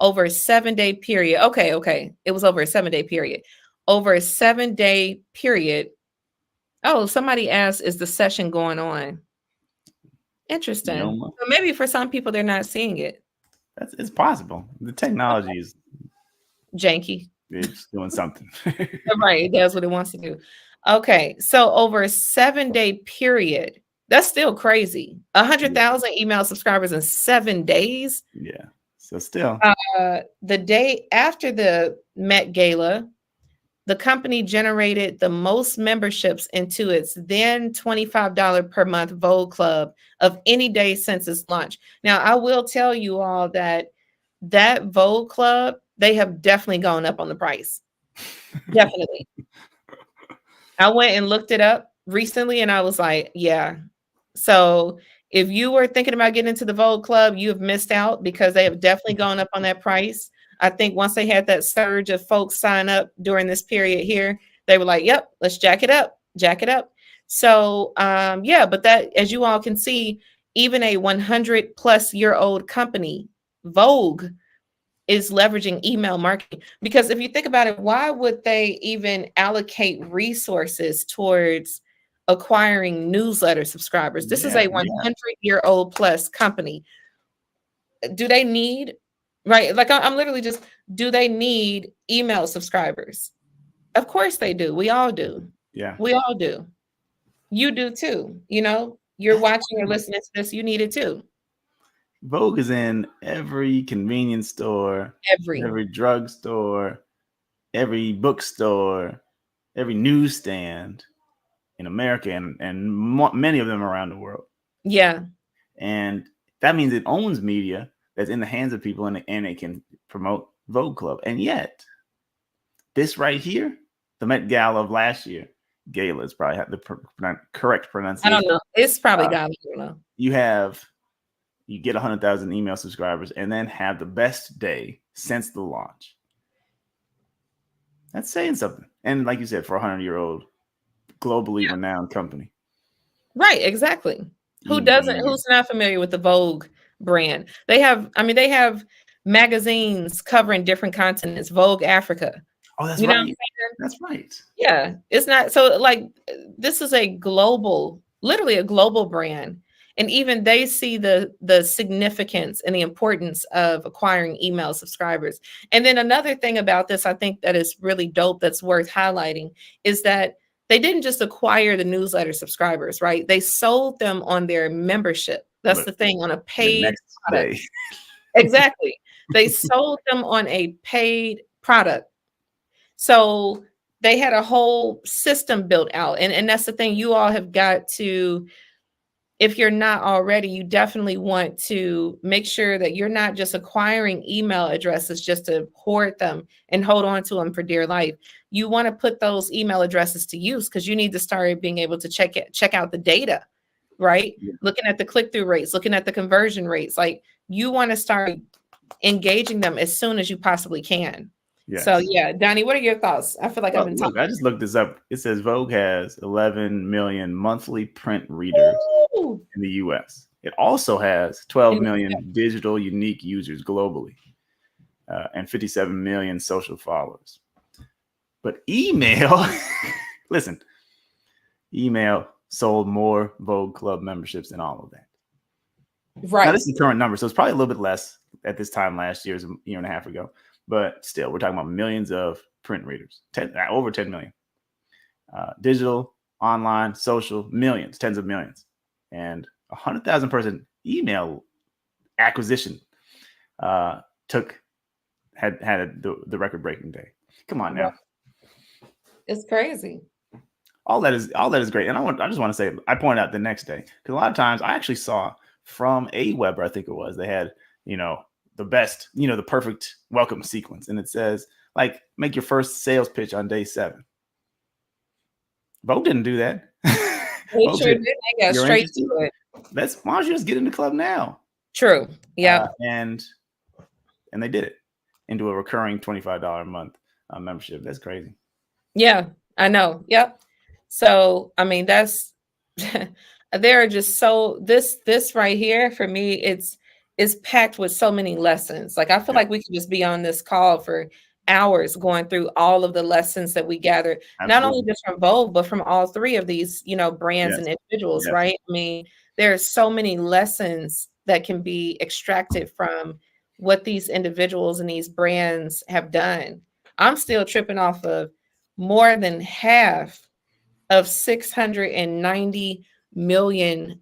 over a 7-day period. Okay. It was over a 7-day period. Over a 7-day period. Oh, somebody asked, is the session going on? Interesting. So maybe for some people, they're not seeing it. It's possible. The technology is janky. It's doing something. Right. It does what it wants to do. Okay. So over a 7-day period, that's still crazy. 100,000 email subscribers in 7 days. Yeah. So still. The day after the Met Gala, the company generated the most memberships into its then $25 per month Vogue Club of any day since its launch. Now, I will tell you all that Vogue Club, they have definitely gone up on the price. Definitely. I went and looked it up recently and I was like, yeah. So if you were thinking about getting into the Vogue Club, you have missed out because they have definitely gone up on that price. I think once they had that surge of folks sign up during this period here, they were like, yep, let's jack it up. So, yeah, but that, as you all can see, even a 100-plus-year-old company, Vogue, is leveraging email marketing. Because if you think about it, why would they even allocate resources towards acquiring newsletter subscribers? This is a 100-year-old plus company. Do they need, right? Like I'm literally just, do they need email subscribers? Of course they do. We all do. Yeah. We all do. You do too. You know, you're watching or listening to this, you need it too. Vogue is in every convenience store, every drugstore, every bookstore, every newsstand in America and many of them around the world. Yeah. And that means it owns media that's in the hands of people and it can promote Vogue Club. And yet, this right here, the Met Gala of last year, Gala is probably the correct pronunciation. I don't know. It's probably Gala. I don't know. You get 100,000 email subscribers and then have the best day since the launch. That's saying something. And like you said, for a 100-year-old globally renowned company. Right, exactly. Who's not familiar with the Vogue brand? They have magazines covering different continents, Vogue Africa. Oh, that's right. That's right. Yeah, it's not so like this is literally a global brand. And even they see the significance and the importance of acquiring email subscribers. And then another thing about this, I think that is really dope, that's worth highlighting, is that they didn't just acquire the newsletter subscribers, right? They sold them on their membership. That's the thing, on a paid product. Exactly. They sold them on a paid product. So they had a whole system built out. And that's the thing, you all have got to, if you're not already, you definitely want to make sure that you're not just acquiring email addresses just to hoard them and hold on to them for dear life. You want to put those email addresses to use because you need to start being able to check out the data, right? Yeah. Looking at the click-through rates, looking at the conversion rates. Like you want to start engaging them as soon as you possibly can. Yes. So yeah, Donnie, what are your thoughts? I feel like I've been talking. I just looked this up. It says Vogue has 11 million monthly print readers in the US. It also has 12 million digital unique users globally and 57 million social followers. But email, listen, email sold more Vogue Club memberships than all of that. Now, Right. this is the current number, so it's probably a little bit less at this time last year, a year and a half ago. But still, we're talking about millions of print readers, over 10 million. Digital, online, social, millions, tens of millions. And 100,000 person email acquisition had the record breaking day. Come on now. It's crazy. All that is great. And I just want to say, I pointed out the next day, because a lot of times I actually saw from Aweber, I think it was, they had, the best, the perfect welcome sequence. And it says, like, make your first sales pitch on day 7. Vogue didn't do that. They sure did. They got straight to it. Why don't you just get in the club now? True. Yeah. And they did it into a recurring $25 a month membership. That's crazy. Yeah, I know. Yep. So, I mean, that's there are just this right here for me, it's packed with so many lessons. Like, I feel like we could just be on this call for hours going through all of the lessons that we gathered, not only just from Vogue, but from all 3 of these, brands and individuals, right? I mean, there's so many lessons that can be extracted from what these individuals and these brands have done. I'm still tripping off of more than half of $690 million.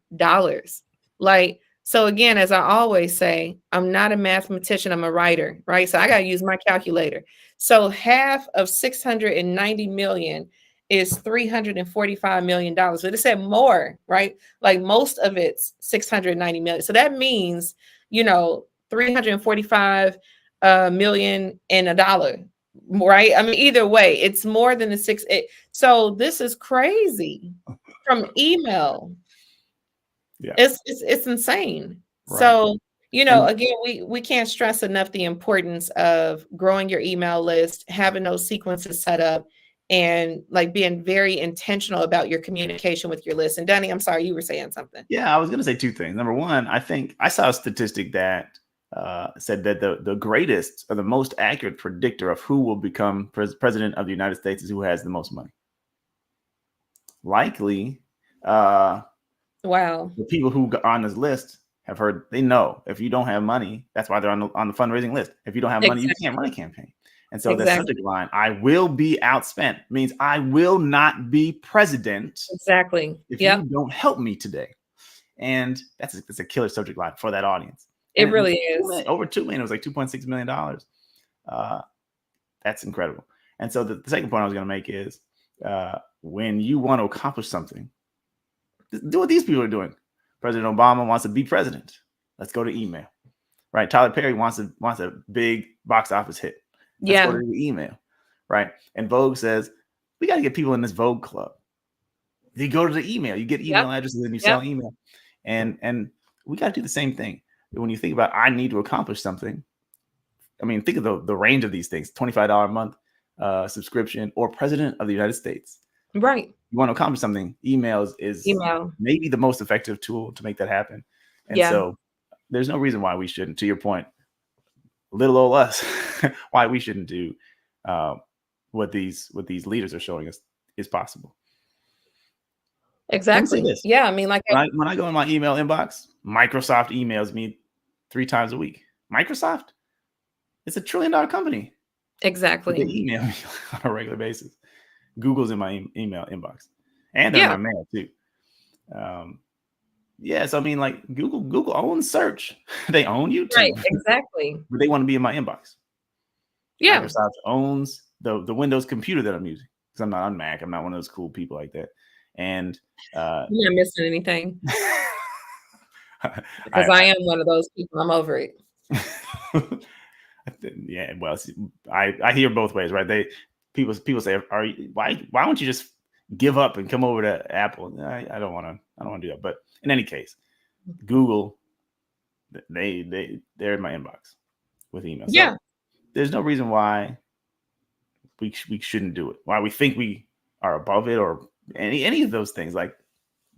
Like, so again, as I always say, I'm not a mathematician, I'm a writer, right? So I got to use my calculator. So half of 690 million is $345 million. But it said more, right? Like, most of it's 690 million. So that means, 345 million and $1. Right? I mean, either way, it's more than the 6. So this is crazy from email. Yeah, it's insane. Right. So, again, we can't stress enough the importance of growing your email list, having those sequences set up, and like being very intentional about your communication with your list. And Danny, I'm sorry, you were saying something. Yeah, I was going to say 2 things. Number one, I think I saw a statistic that said that the greatest or the most accurate predictor of who will become president of the United States is who has the most money. Likely, wow, the people who are on this list have heard, they know if you don't have money, that's why they're on the fundraising list. If you don't have money, you can't run a campaign. And so the subject line, I will be outspent, means I will not be president. Exactly. If you don't help me today. And that's a killer subject line for that audience. It really is. Over 2 million. It was like $2.6 million. That's incredible. And so the second point I was going to make is when you want to accomplish something, do what these people are doing. President Obama wants to be president. Let's go to email. Right? Tyler Perry wants a big box office hit. Let's go to the email. Right? And Vogue says, we got to get people in this Vogue club. You go to the email. You get email addresses and you sell email. And we got to do the same thing. When you think about, I need to accomplish something, I mean, think of the range of these things: $25 a month subscription, or president of the United States. Right. You want to accomplish something, email maybe the most effective tool to make that happen. And so there's no reason why we shouldn't, to your point, little old us, why we shouldn't do what these leaders are showing us is possible. Exactly. Yeah. I mean, like when I go in my email inbox, Microsoft emails me 3 times a week. Microsoft, it's $1 trillion company. Exactly. They email me on a regular basis. Google's in my email inbox, and they're in my mail too. So I mean, like Google owns search. They own YouTube. Right. Exactly. But they want to be in my inbox. Yeah. Microsoft owns the Windows computer that I'm using, because I'm not on Mac. I'm not one of those cool people like that. And you're not missing anything. Because I am one of those people. I'm over it. Yeah, well, I hear both ways, right? People say, why don't you just give up and come over to Apple? I don't want to do that. But in any case, Google, they're in my inbox with emails. Yeah. So there's no reason why we shouldn't do it. Why we think we are above it, or any of those things. Like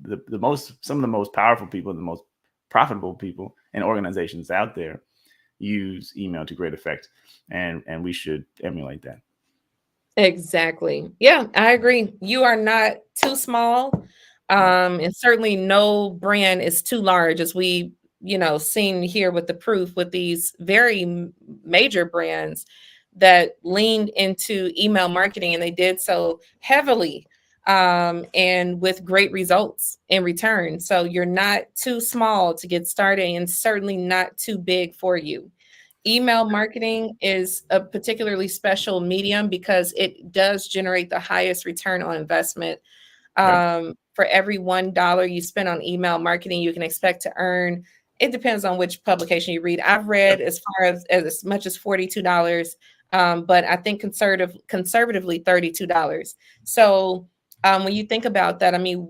some of the most powerful people, the most profitable people and organizations out there use email to great effect, and we should emulate that. Exactly. Yeah, I agree. You are not too small, and certainly no brand is too large, as we seen here with the proof with these very major brands that leaned into email marketing, and they did so heavily, and with great results in return. So you're not too small to get started, and certainly not too big for you. Email marketing is a particularly special medium because it does generate the highest return on investment. Right. For every $1 you spend on email marketing, you can expect to earn, it depends on which publication you read. I've Yep. read as far as much as $42, but I think conservatively $32. So when you think about that, I mean,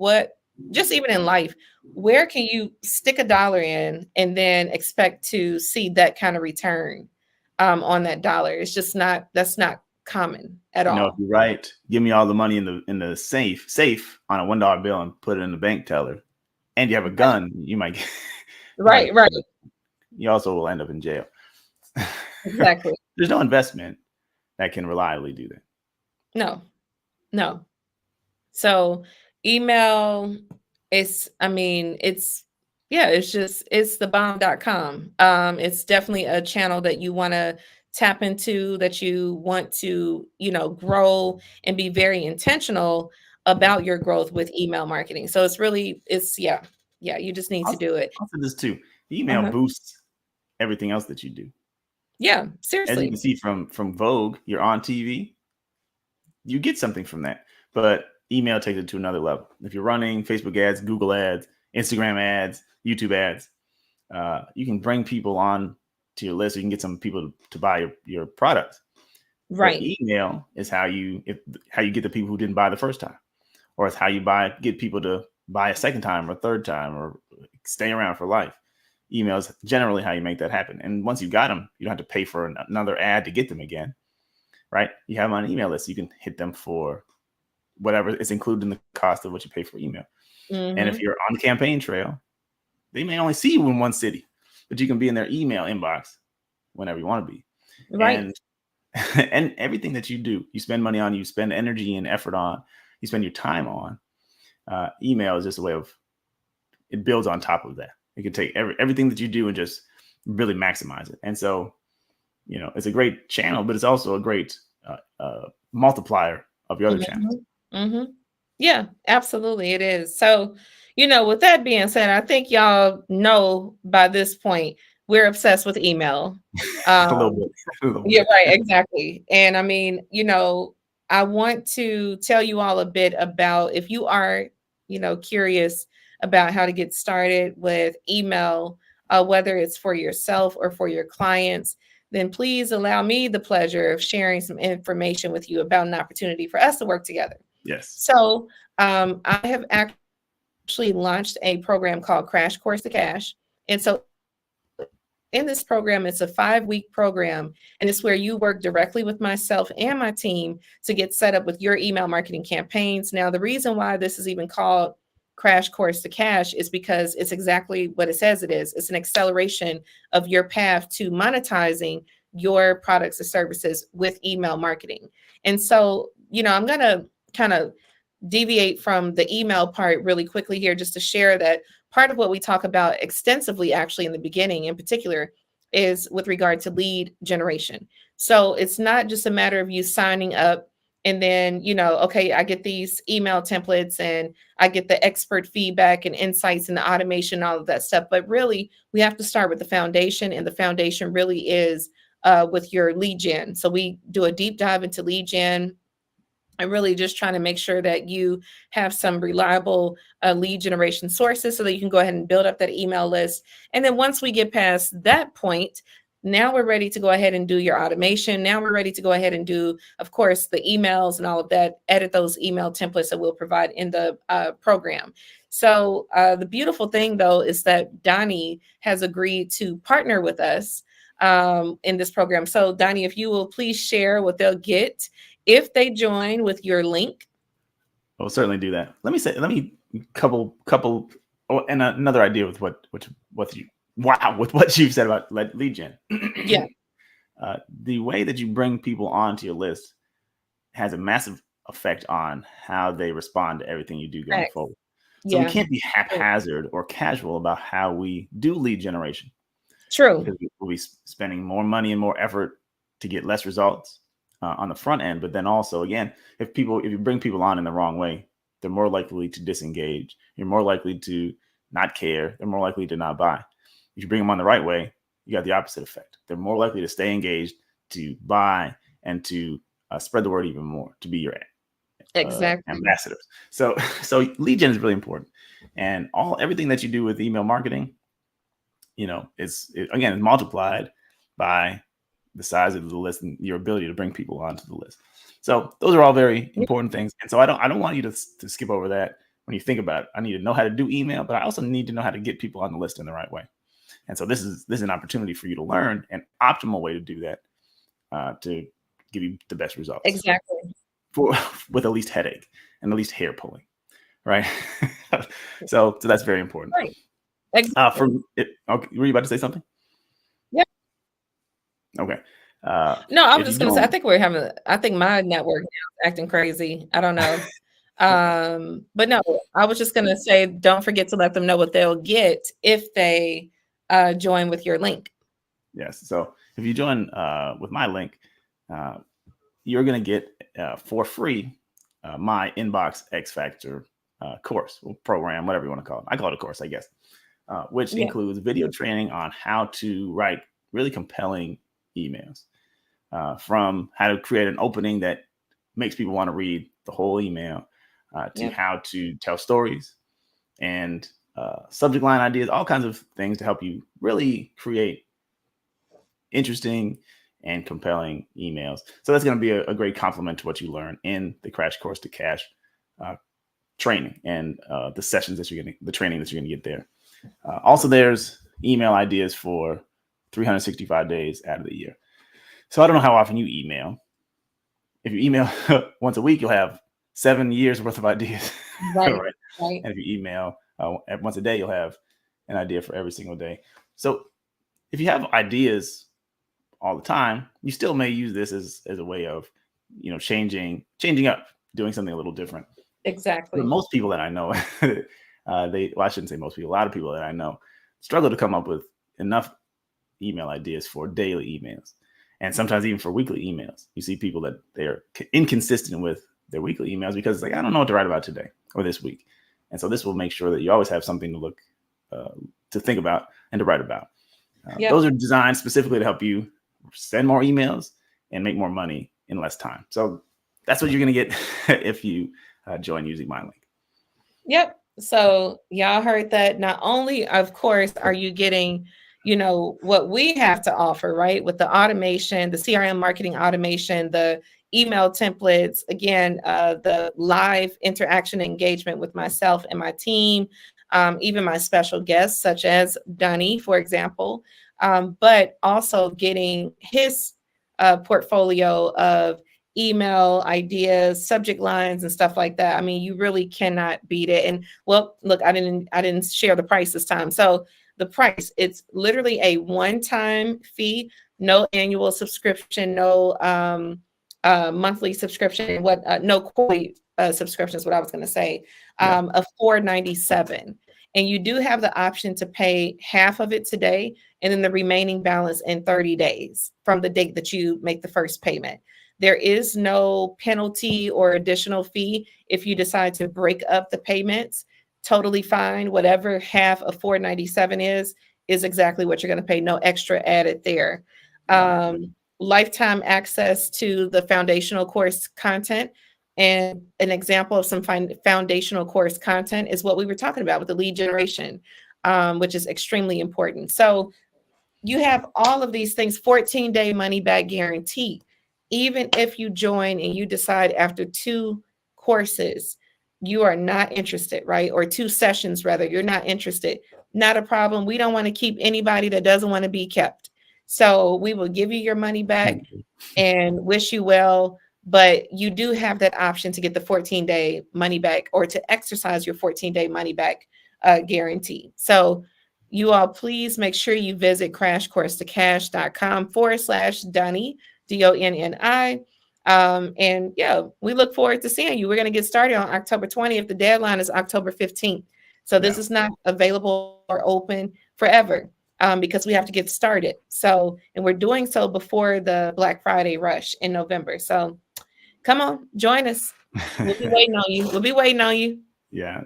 just even in life, where can you stick a dollar in and then expect to see that kind of return on that dollar? It's just that's not common at If all. you're right, give me all the money in the safe on a $1 bill and put it in the bank teller, and you have a gun, you might Right, right, you also will end up in jail. exactly. There's no investment that can reliably do that. No, no. So email it's the bomb.com. It's definitely a channel that you want to tap into, that you want to, grow and be very intentional about your growth with email marketing. So yeah, you just need to do it. Also this too, email Uh-huh. boosts everything else that you do. Yeah, As you can seriously. see from Vogue, you're on TV, you get something from that. But email takes it to another level. If you're running Facebook ads, Google ads, Instagram ads, YouTube ads, you can bring people on to your list. So you can get some people to buy your products. But Right. email is how you get the people who didn't buy the first time, or it's how you get people to buy a second time or third time or stay around for life. Email is generally how you make that happen. And once you got them, you don't have to pay for another ad to get them again, right? You have them on an email list. You can hit them for whatever is included in the cost of what you pay for email. And if Mm-hmm. you're on campaign trail, they may only see you in one city, but you can be in their email inbox whenever you want to be. Right. And and everything that you do, you spend money on, you spend energy and effort on, you spend your time on. Email is just a way of, it builds on top of that. It can take everything that you do and just really maximize it. And so, it's a great channel, but it's also a great multiplier of your other channels. Mm-hmm. Mm-hmm. Yeah, absolutely. It is. So, with that being said, I think y'all know by this point we're obsessed with email. A little Um, bit. A little yeah, bit. right, exactly. And I mean, I want to tell you all a bit about, if you are, curious about how to get started with email, whether it's for yourself or for your clients, then please allow me the pleasure of sharing some information with you about an opportunity for us to work together. Yes. So, I have actually launched a program called Crash Course to Cash. And so in this program, it's a 5-week program, and it's where you work directly with myself and my team to get set up with your email marketing campaigns. Now, the reason why this is even called Crash Course to Cash is because it's exactly what it says it is. It's an acceleration of your path to monetizing your products or services with email marketing. And so, I'm going to kind of deviate from the email part really quickly here, just to share that part of what we talk about extensively, actually, in the beginning in particular, is with regard to lead generation. So it's not just a matter of you signing up and then, okay, I get these email templates and I get the expert feedback and insights and the automation, all of that stuff. But really, we have to start with the foundation, and the foundation really is with your lead gen. So we do a deep dive into lead gen. I'm really just trying to make sure that you have some reliable lead generation sources so that you can go ahead and build up that email list. And then once we get past that point, now we're ready to go ahead and do your automation. Now we're ready to go ahead and do, of course, the emails and all of that, edit those email templates that we'll provide in the program. So the beautiful thing, though, is that Donnie has agreed to partner with us in this program. So Donnie, if you will please share what they'll get if they join with your link. I'll certainly do that. Let me couple, and another idea with what you, wow, with what you've said about lead gen. Yeah. The way that you bring people onto your list has a massive effect on how they respond to everything you do going Correct. forward. So we Yeah. can't be haphazard or casual about how we do lead generation, True. because we'll be spending more money and more effort to get less results on the front end. But then also, again, if you bring people on in the wrong way, they're more likely to disengage. You're more likely to not care. They're more likely to not buy. If you bring them on the right way, you got the opposite effect. They're more likely to stay engaged, to buy, and to spread the word even more, to be your Exactly. ambassadors. So lead gen is really important, and everything that you do with email marketing, is multiplied by the size of the list and your ability to bring people onto the list. So those are all very important things. And so I don't want you to skip over that when you think about it. I need to know how to do email, but I also need to know how to get people on the list in the right way. And so this is an opportunity for you to learn an optimal way to do that, to give you the best results. Exactly. With the least headache and the least hair pulling, right? so that's very important. Right. Exactly. Okay, were you about to say something? Yeah. Okay. No, I was just going to say, I think my network now is acting crazy. I don't know. But no, I was just going to say, don't forget to let them know what they'll get if they join with your link. Yes. So if you join with my link, you're going to get for free my Inbox X Factor course or program, whatever you want to call it. I call it a course, I guess, which includes video training on how to write really compelling emails, from how to create an opening that makes people want to read the whole email, to how to tell stories and subject line ideas, all kinds of things to help you really create interesting and compelling emails. So that's going to be a great complement to what you learn in the Crash Course to Cash training and the sessions the training that you're going to get there. Also, there's email ideas for 365 days out of the year. So I don't know how often you email. If you email once a week, you'll have 7 years worth of ideas. Right. And if you email once a day, you'll have an idea for every single day. So if you have ideas all the time, you still may use this as a way of, changing up, doing something a little different. Exactly. But most people that I know, I shouldn't say most people, a lot of people that I know struggle to come up with enough email ideas for daily emails. And sometimes even for weekly emails. You see people that they're inconsistent with their weekly emails because it's like, I don't know what to write about today or this week. And so this will make sure that you always have something to think about and to write about. Those are designed specifically to help you send more emails and make more money in less time. So that's what you're going to get if you join using my link. Yep. So y'all heard that. Not only, of course, are you getting, what we have to offer, right? With the automation, the CRM marketing automation, the email templates, again, the live interaction engagement with myself and my team, even my special guests, such as Dunny, for example, but also getting his portfolio of email ideas, subject lines, and stuff like that. I mean, you really cannot beat it. And well, look, I didn't share the price this time. So the price, it's literally a one-time fee, no annual subscription, no monthly subscription, no quarterly subscription is what I was going to say, of $497. And you do have the option to pay half of it today and then the remaining balance in 30 days from the date that you make the first payment. There is no penalty or additional fee if you decide to break up the payments. Totally fine. Whatever half of $497 is exactly what you're going to pay. No extra added there. Lifetime access to the foundational course content. And an example of some foundational course content is what we were talking about with the lead generation, which is extremely important. So you have all of these things, 14-day money back guarantee. Even if you join and you decide after 2 courses, you are not interested, right? Or 2 sessions, rather, you're not interested. Not a problem. We don't want to keep anybody that doesn't want to be kept. So we will give you your money back and wish you well. But you do have that option to get the 14-day money back or to exercise your 14-day money back guarantee. So you all please make sure you visit crashcoursetocash.com/Dunny, DONNI. And yeah, we look forward to seeing you. We're going to get started on October 20th. The deadline is October 15th. So this is not available or open forever, because we have to get started. So, and we're doing so before the Black Friday rush in November. So come on, join us. We'll be waiting on you. We'll be waiting on you. Yeah.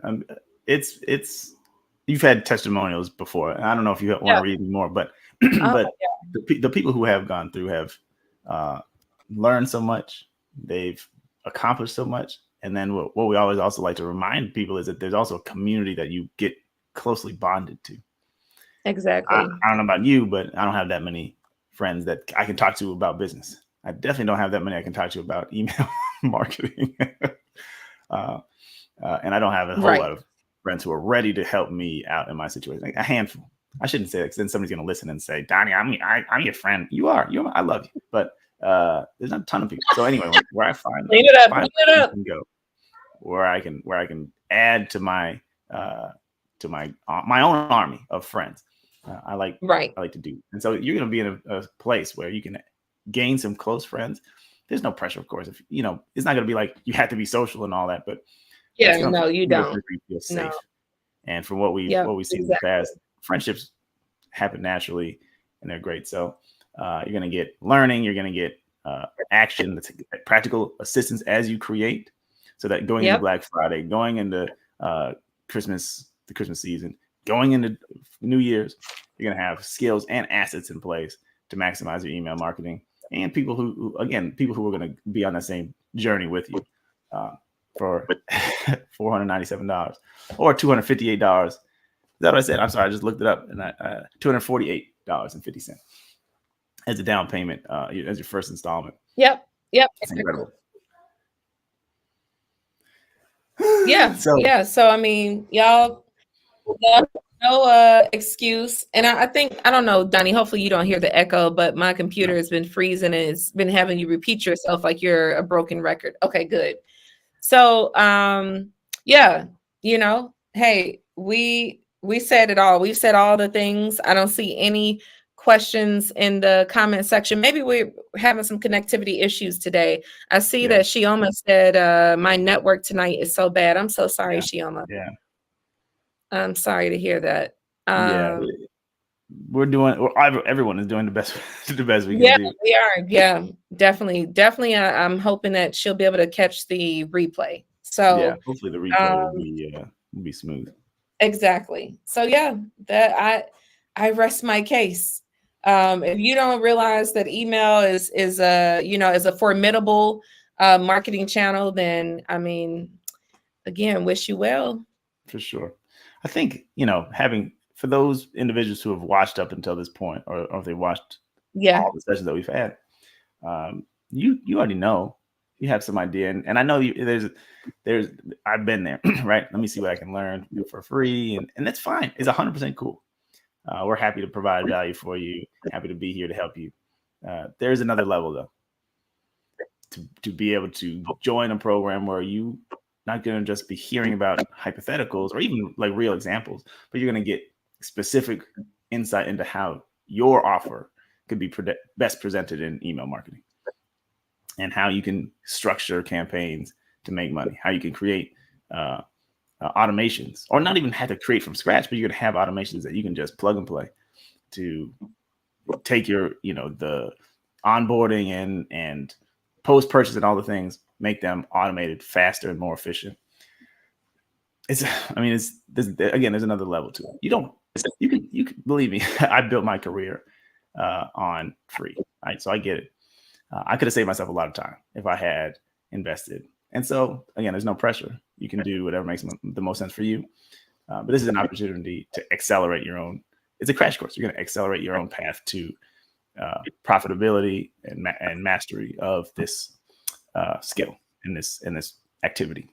It's you've had testimonials before. I don't know if you want Yeah. to read more, but Oh, but yeah. the people who have gone through have learned so much. They've accomplished so much. And then what we always also like to remind people is that there's also a community that you get closely bonded to. Exactly. I don't know about you, but I don't have that many friends that I can talk to about business. I definitely don't have that many I can talk to about email marketing. And I don't have a whole lot of friends who are ready to help me out in my situation. Like a handful. I shouldn't say that because then somebody's going to listen and say, Donnie, I'm your friend. You are. I love you. But there's not a ton of people. So anyway, where I find can go, where I can add to my my own army of friends. I like to do. And so you're going to be in a place where you can gain some close friends. There's no pressure, of course. If it's not going to be like you have to be social and all that, but no, you don't. Feel safe. No. And from what we see in the past, friendships happen naturally, and they're great. So you're going to get learning. You're going to get action, practical assistance as you create. So that going into Black Friday, going into the Christmas season, going into New Year's, you're going to have skills and assets in place to maximize your email marketing, and people who are going to be on the same journey with you for $497 or $258. Is that what I said? I'm sorry, I just looked it up, and $248.50 as a down payment as your first installment. Yep. It's incredible. So I mean, y'all no excuse. And I think, I don't know, Donnie, hopefully you don't hear the echo, but my computer has been freezing and it's been having you repeat yourself like you're a broken record. Okay, good. So hey, we said it all. We've said all the things. I don't see any questions in the comment section. Maybe we're having some connectivity issues today. I see that Shioma said my network tonight is so bad. I'm so sorry, Shioma. Yeah. I'm sorry to hear that. Everyone is doing the best we can do. Yeah, we are. Yeah, definitely. I'm hoping that she'll be able to catch the replay. So hopefully the replay will be smooth. Exactly. So that I rest my case. If you don't realize that email is a formidable marketing channel, then I mean, again, wish you well. For sure. I think for those individuals who have watched up until this point, or if they watched all the sessions that we've had, you already know, you have some idea, and I know there's I've been there, right? Let me see what I can learn for free, and that's fine. It's 100% cool. We're happy to provide value for you. Happy to be here to help you. There's another level though, to be able to join a program where you not going to just be hearing about hypotheticals or even like real examples, but you're going to get specific insight into how your offer could be best presented in email marketing, and how you can structure campaigns to make money, how you can create automations, or not even have to create from scratch, but you're going to have automations that you can just plug and play to take your, the onboarding and post-purchase and all the things, make them automated, faster, and more efficient. There's another level to it. You can believe me. I built my career on free, right? So I get it. I could have saved myself a lot of time if I had invested. And so again, there's no pressure. You can do whatever makes the most sense for you. But this is an opportunity to accelerate your own. It's a crash course. You're going to accelerate your own path to profitability and mastery of this skill in this activity.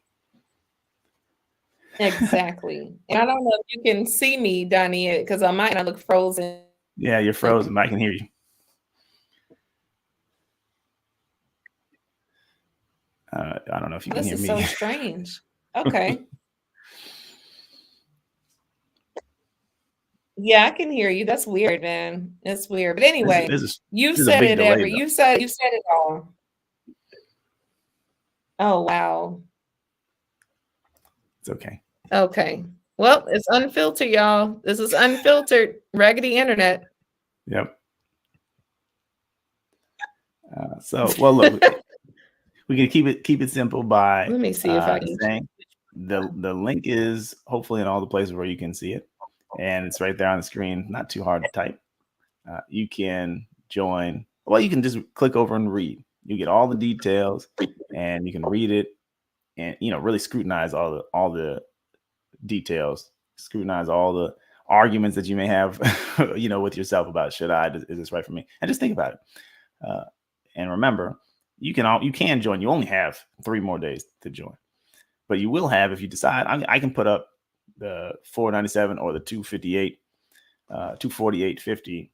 Exactly. And I don't know if you can see me, Donnie, because I might not look frozen. Yeah, you're frozen, but I can hear you. I don't know if you can hear me. This is so strange. Okay. Yeah, I can hear you. That's weird, man. That's weird. But anyway, you said it you said it all. Oh, wow. It's okay. Okay. Well, it's unfiltered, y'all. This is unfiltered, raggedy internet. Yep. Well, look, we can keep it simple by Let me see if I can. saying the link is hopefully in all the places where you can see it, and it's right there on the screen. Not too hard to type. You can join. Well, you can just click over and read. You get all the details, and you can read it, and really scrutinize all the details. Scrutinize all the arguments that you may have, with yourself about is this right for me? And just think about it. And remember, you can join. You only have 3 more days to join, but you will have, if you decide, I can put up the $497 or the $258, $248.50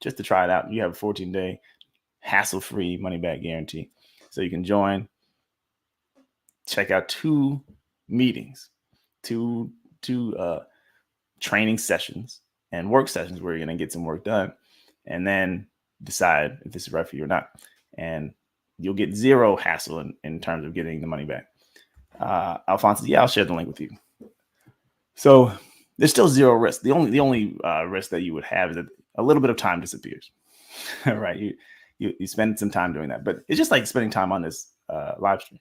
just to try it out. You have a 14-day hassle-free money-back guarantee, so you can join. Check out 2 meetings, two training sessions and work sessions where you're going to get some work done, and then decide if this is right for you or not. And you'll get 0 hassle in terms of getting the money back. Alfonso, I'll share the link with you. So there's still 0 risk. The only risk that you would have is that a little bit of time disappears. Right? You spend some time doing that, but it's just like spending time on this live stream.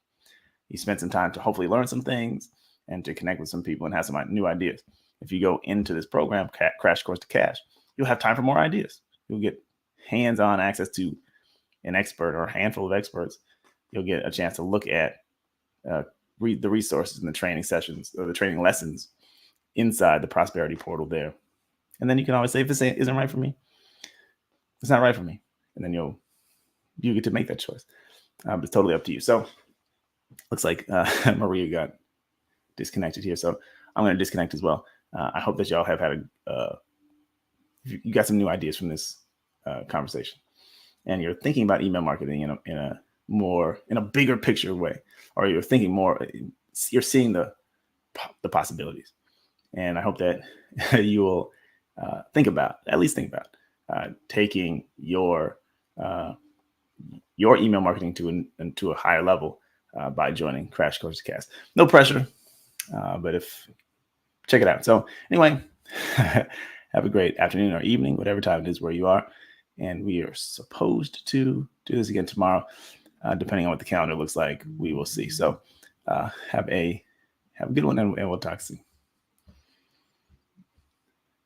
You spend some time to hopefully learn some things and to connect with some people and have some new ideas. If you go into this program, Crash Course to Cash, you'll have time for more ideas. You'll get hands-on access to an expert or a handful of experts. You'll get a chance to look at, read the resources and the training sessions or the training lessons inside the Prosperity Portal there. And then you can always say, if this isn't right for me, it's not right for me. And then you get to make that choice. But it's totally up to you. So looks like Maria got disconnected here. So I'm going to disconnect as well. I hope that y'all have had you got some new ideas from this conversation, and you're thinking about email marketing in a bigger picture way, or you're thinking more, you're seeing the possibilities. And I hope that you will at least think about taking your email marketing to a higher level by joining Crash Course to Cash. No pressure, but check it out. So anyway, have a great afternoon or evening, whatever time it is where you are. And we are supposed to do this again tomorrow, depending on what the calendar looks like. We will see. So have a good one, and we'll talk soon.